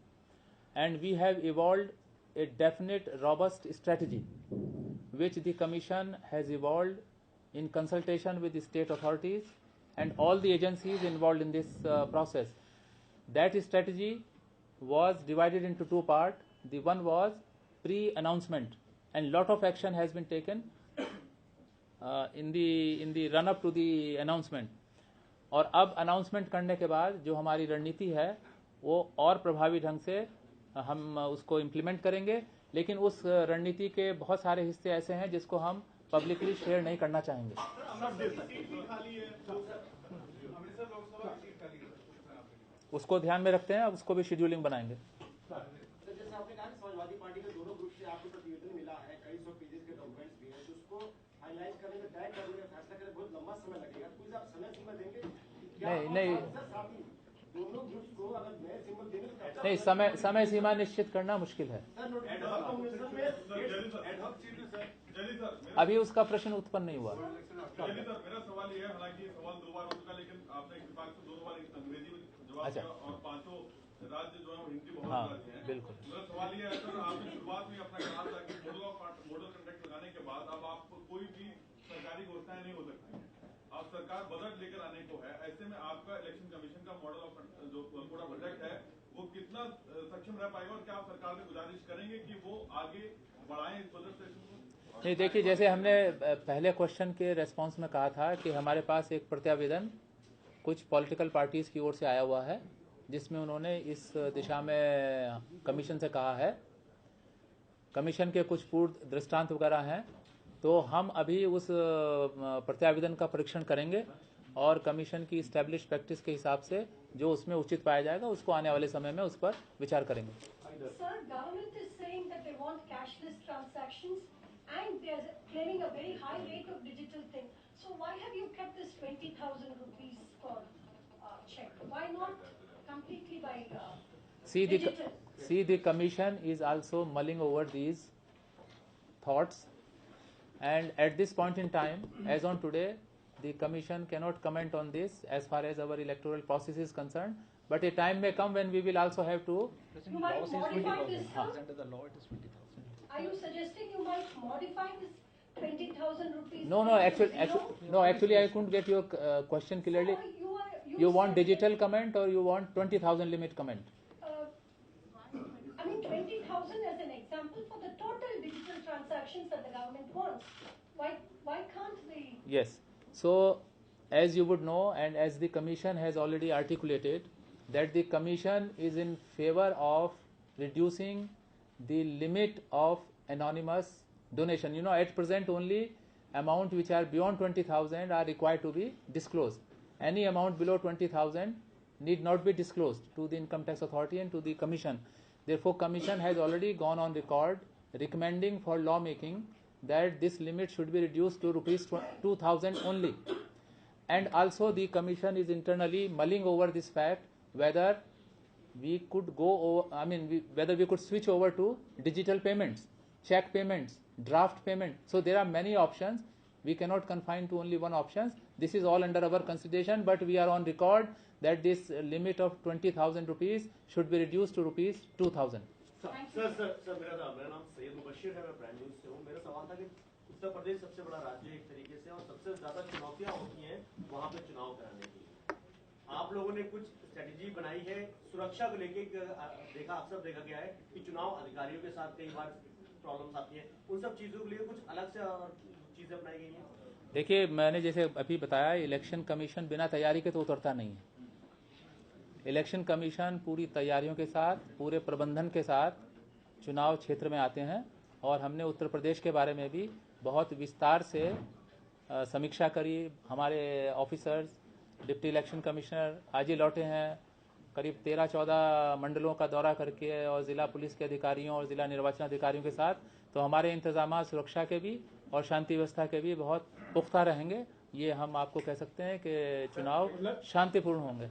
and we have evolved a definite robust strategy which the commission has evolved in consultation with the state authorities and all the agencies involved in this process. That strategy was divided into two parts. The one was pre-announcement and lot of action has been taken in the run up to the announcement. और अब announcement करने के बाद जो हमारी रणनीति है वो और प्रभावी ढंग से हम उसको इम्प्लीमेंट करेंगे, लेकिन उस रणनीति के बहुत सारे हिस्से ऐसे हैं जिसको हम पब्लिकली शेयर नहीं करना चाहेंगे। उसको ध्यान में रखते हैं, उसको भी शेड्यूलिंग बनाएंगे। जैसे आपने कहा समाजवादी पार्टी के दोनों ग्रुप से आपको प्रतिवेदन मिला है, कई सौ पेजेस के डॉक्यूमेंट्स भी हैं, तो उसको फाइनलाइज करने में, तय करने में, फैसला करने में बहुत लंबा समय लगेगा। कुछ आप समय सीमा देंगे? नहीं, दोनों ग्रुप्स को अगर नए सिंबल देने तो नहीं, समय सीमा निश्चित करना मुश्किल है। अभी उसका प्रश्न उत्पन्न नहीं हुआ। मेरा सवाल ये है, हालांकि सवाल दो बार हो चुका, लेकिन आपने एक विभाग से दो बार अंग्रेजी में जवाब दिया और पांचों राज्य जो है हिंदी बहुत राज्य हैं। बिल्कुल। मेरा सवाल ये है सर, आपने शुरुआत में अपना कहा था कि मॉडल कंडक्ट लगाने के बाद अब आप कोई भी सरकारी घोषणाएं नहीं हो सकती है, अब सरकार बजट लेकर आने को है। ऐसे में आपका इलेक्शन कमीशन का मॉडल ऑफ जो पूरा बजट है वो कितना सक्षम रह पाएगा और क्या आप सरकार से गुजारिश करेंगे कि वो आगे बढ़ाएं इस बजट सेशन को? नहीं, देखिए, जैसे हमने पहले क्वेश्चन के रेस्पॉन्स में कहा था कि हमारे पास एक प्रत्यावेदन कुछ पॉलिटिकल पार्टीज की ओर से आया हुआ है जिसमें उन्होंने इस दिशा में कमीशन से कहा है। कमीशन के कुछ पूर्व दृष्टांत वगैरह हैं, तो हम अभी उस प्रत्यावेदन का परीक्षण करेंगे और कमीशन की स्टैब्लिश प्रैक्टिस के हिसाब से जो उसमें उचित पाया जाएगा उसको आने वाले समय में उस पर विचार करेंगे। Sir, government is saying that they want cashless transactions and they are claiming a very high rate of digital thing. So why have you kept this 20,000 rupees for check? Why not completely by digital? See, the commission is also mulling over these thoughts, and at this point in time, as on today, the commission cannot comment on this as far as our electoral process is concerned. But a time may come when we will also have to. You might modify this. Under the law, it is 20,000. Are you suggesting you might modify this 20,000 rupees? No, actually, I couldn't get your question clearly. You want digital comment or you want 20,000 limit comment? I mean 20,000 as an example for the total digital transactions that the government wants. Why can't they? Yes. So, as you would know, and as the commission has already articulated, that the commission is in favor of reducing the limit of anonymous donation. You know, at present only amount which are beyond 20,000 are required to be disclosed. Any amount below 20,000 need not be disclosed to the income tax authority and to the commission. Therefore, commission has already gone on record recommending for lawmaking that this limit should be reduced to rupees 2,000 only. And also the commission is internally mulling over this fact whether we could whether we could switch over to digital payments, check payments, draft payment. So there are many options. We cannot confine to only one option. This is all under our consideration, but we are on record that this limit of 20,000 rupees should be reduced to rupees 2,000. Sir मेरा नाम सैयद मुबशिर है, मैं brand news से हूँ। मेरा सवाल था कि उत्तर प्रदेश सबसे बड़ा राज्य एक तरीके से और सबसे ज्यादा चुनौतियां होती हैं वहाँ पे चुनाव कराने के लिए। आप लोगों ने कुछ स्ट्रेटेजी बनाई है सुरक्षा को लेके, अक्सर देखा गया है कि चुनाव अधिकारियों के साथ कई बार प्रॉब्लम्स आती हैं, उन सब चीजों के लिए कुछ अलग से चीजें अपनाई गई हैं? देखिए, मैंने जैसे अभी बताया, इलेक्शन कमीशन बिना तैयारी के तो उतरता नहीं है। इलेक्शन कमीशन पूरी तैयारियों के साथ, पूरे प्रबंधन के साथ चुनाव क्षेत्र में आते हैं और हमने उत्तर प्रदेश के बारे में भी बहुत विस्तार से समीक्षा करी। हमारे ऑफिसर्स, डिप्टी इलेक्शन कमिश्नर आज ही लौटे हैं करीब 13-14 मंडलों का दौरा करके और ज़िला पुलिस के अधिकारियों और ज़िला निर्वाचन अधिकारियों के साथ। तो हमारे इंतजाम सुरक्षा के भी और शांति व्यवस्था के भी बहुत पुख्ता रहेंगे ये हम आपको कह सकते हैं कि चुनाव शांतिपूर्ण होंगे।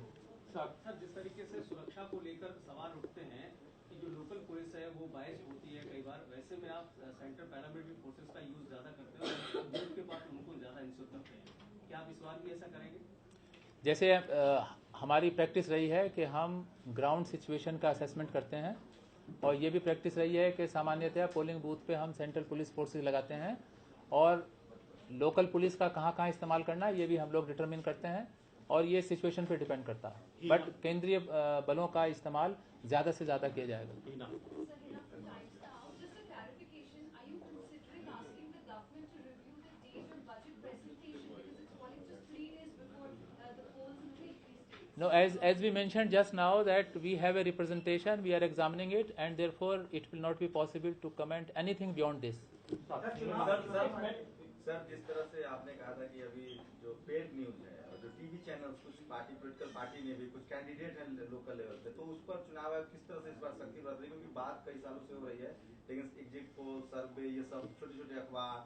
सर, जिस तरीके से सुरक्षा को लेकर सवाल उठते हैं कि जो लोकल पुलिस है वो बायस होती है कई बार, वैसे में आप सेंट्रल पैरामिलिट्री फोर्सेस का यूज ज्यादा करते हो और बूथ के पास उनको ज्यादा इंश्योर करते हैं, क्या आप इस बार भी ऐसा करेंगे? जैसे हमारी प्रैक्टिस रही है कि हम ग्राउंड सिचुएशन का असेसमेंट करते हैं, और ये भी प्रैक्टिस रही है कि सामान्यतः पोलिंग बूथ पे हम सेंट्रल पुलिस फोर्सेस लगाते हैं, और लोकल पुलिस का कहाँ कहाँ इस्तेमाल करना है ये भी हम लोग डिटरमिन करते हैं, और ये सिचुएशन पे डिपेंड करता है। बट केंद्रीय बलों का इस्तेमाल ज़्यादा से ज़्यादा किया जाएगा। No, as we mentioned just now that we have a representation, we are examining it, and therefore it will not be possible to comment anything beyond this. Sir, जिस तरह से आपने कहा था कि अभी जो पेड न्यूज है और जो टीवी चैनल कुछ पार्टी पोलिटिकल पार्टी ने भी कुछ कैंडिडेट हैं लोकल लेवल पे, तो उस पर चुनाव आयोग किस तरह से इस बार सख्ती बरत रही है? क्योंकि बात कई सालों से हो रही है, लेकिन एग्जिट पोल, सर्वे, ये सब छोटे छोटे अखबार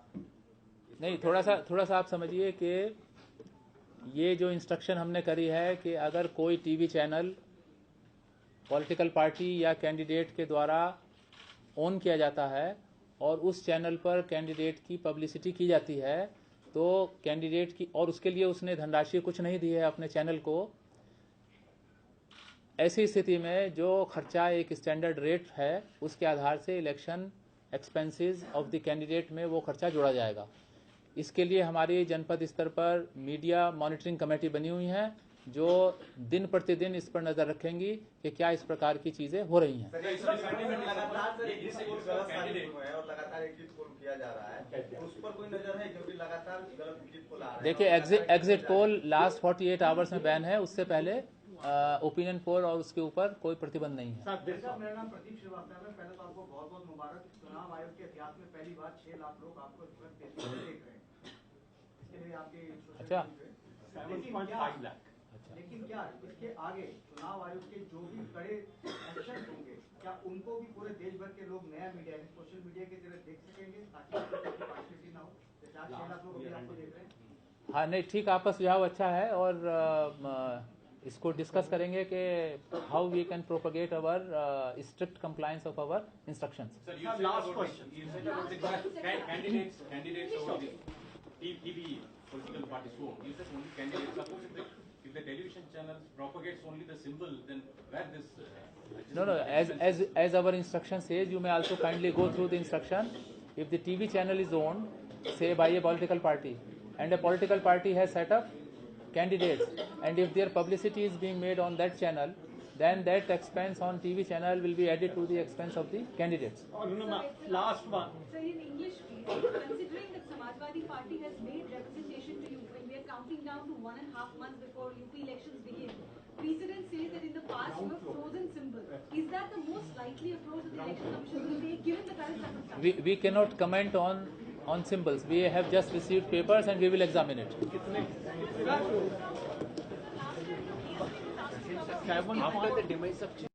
नहीं, थोड़ा सा आप समझिए कि ये जो इंस्ट्रक्शन हमने करी है कि अगर कोई टीवी चैनल पॉलिटिकल पार्टी या कैंडिडेट के द्वारा ऑन किया जाता है और उस चैनल पर कैंडिडेट की पब्लिसिटी की जाती है, तो कैंडिडेट की, और उसके लिए उसने धनराशि कुछ नहीं दी है अपने चैनल को, ऐसी स्थिति में जो खर्चा एक स्टैंडर्ड रेट है उसके आधार से election expenses of the candidate में वो खर्चा जोड़ा जाएगा। इसके लिए हमारी जनपद स्तर पर मीडिया मॉनिटरिंग कमेटी बनी हुई है जो दिन प्रतिदिन इस पर नजर रखेंगी कि क्या इस प्रकार की चीजें हो रही हैं। देखिए, एग्जिट पोल लास्ट 48 आवर्स में बैन है, उससे पहले ओपिनियन पोल और उसके ऊपर कोई प्रतिबंध नहीं है। मेरा नाम प्रदीप श्रीवास्तव है। पहले तो आपको बहुत बहुत मुबारक। चुनाव आयोग के इतिहास में पहली बार 6 लाख लोग आपको देख रहे हैं। इसके लिए आपके अच्छा, 7.5 लाख। लेकिन क्या इसके आगे चुनाव आयोग के जो भी कड़े एक्शन होंगे, क्या उनको भी पूरे देश भर के लोग नया मीडिया सोशल मीडिया की तरह देख सकेंगे ताकि पार्टिसिपेशन ना हो? 6 लाख लोग अभी आपको देख रहे हैं। हाँ, नहीं, ठीक, आपका सुझाव अच्छा है, और इसको डिस्कस करेंगे कि how we can propagate our strict compliance of our instructions. Last question, you said about the candidates over the TV political parties who you said only candidates. Suppose if the television channel propagates only the symbol, then where this no, as our instruction says, you may also kindly go through the instruction. If the TV channel is owned, say by a political party, and a political party has set up candidates, and if their publicity is being made on that channel, then that expense on TV channel will be added to the expense of the candidates. Last one. So in English, please, considering that Samajwadi Party has made representation to you when we are counting down to 1.5 months before UP elections begin, precedent says that in the past you have frozen symbols. Is that the most likely approach that the Election Commission will take given the current circumstances? We cannot comment on symbols. We have just received papers and we will examine it. After the demise of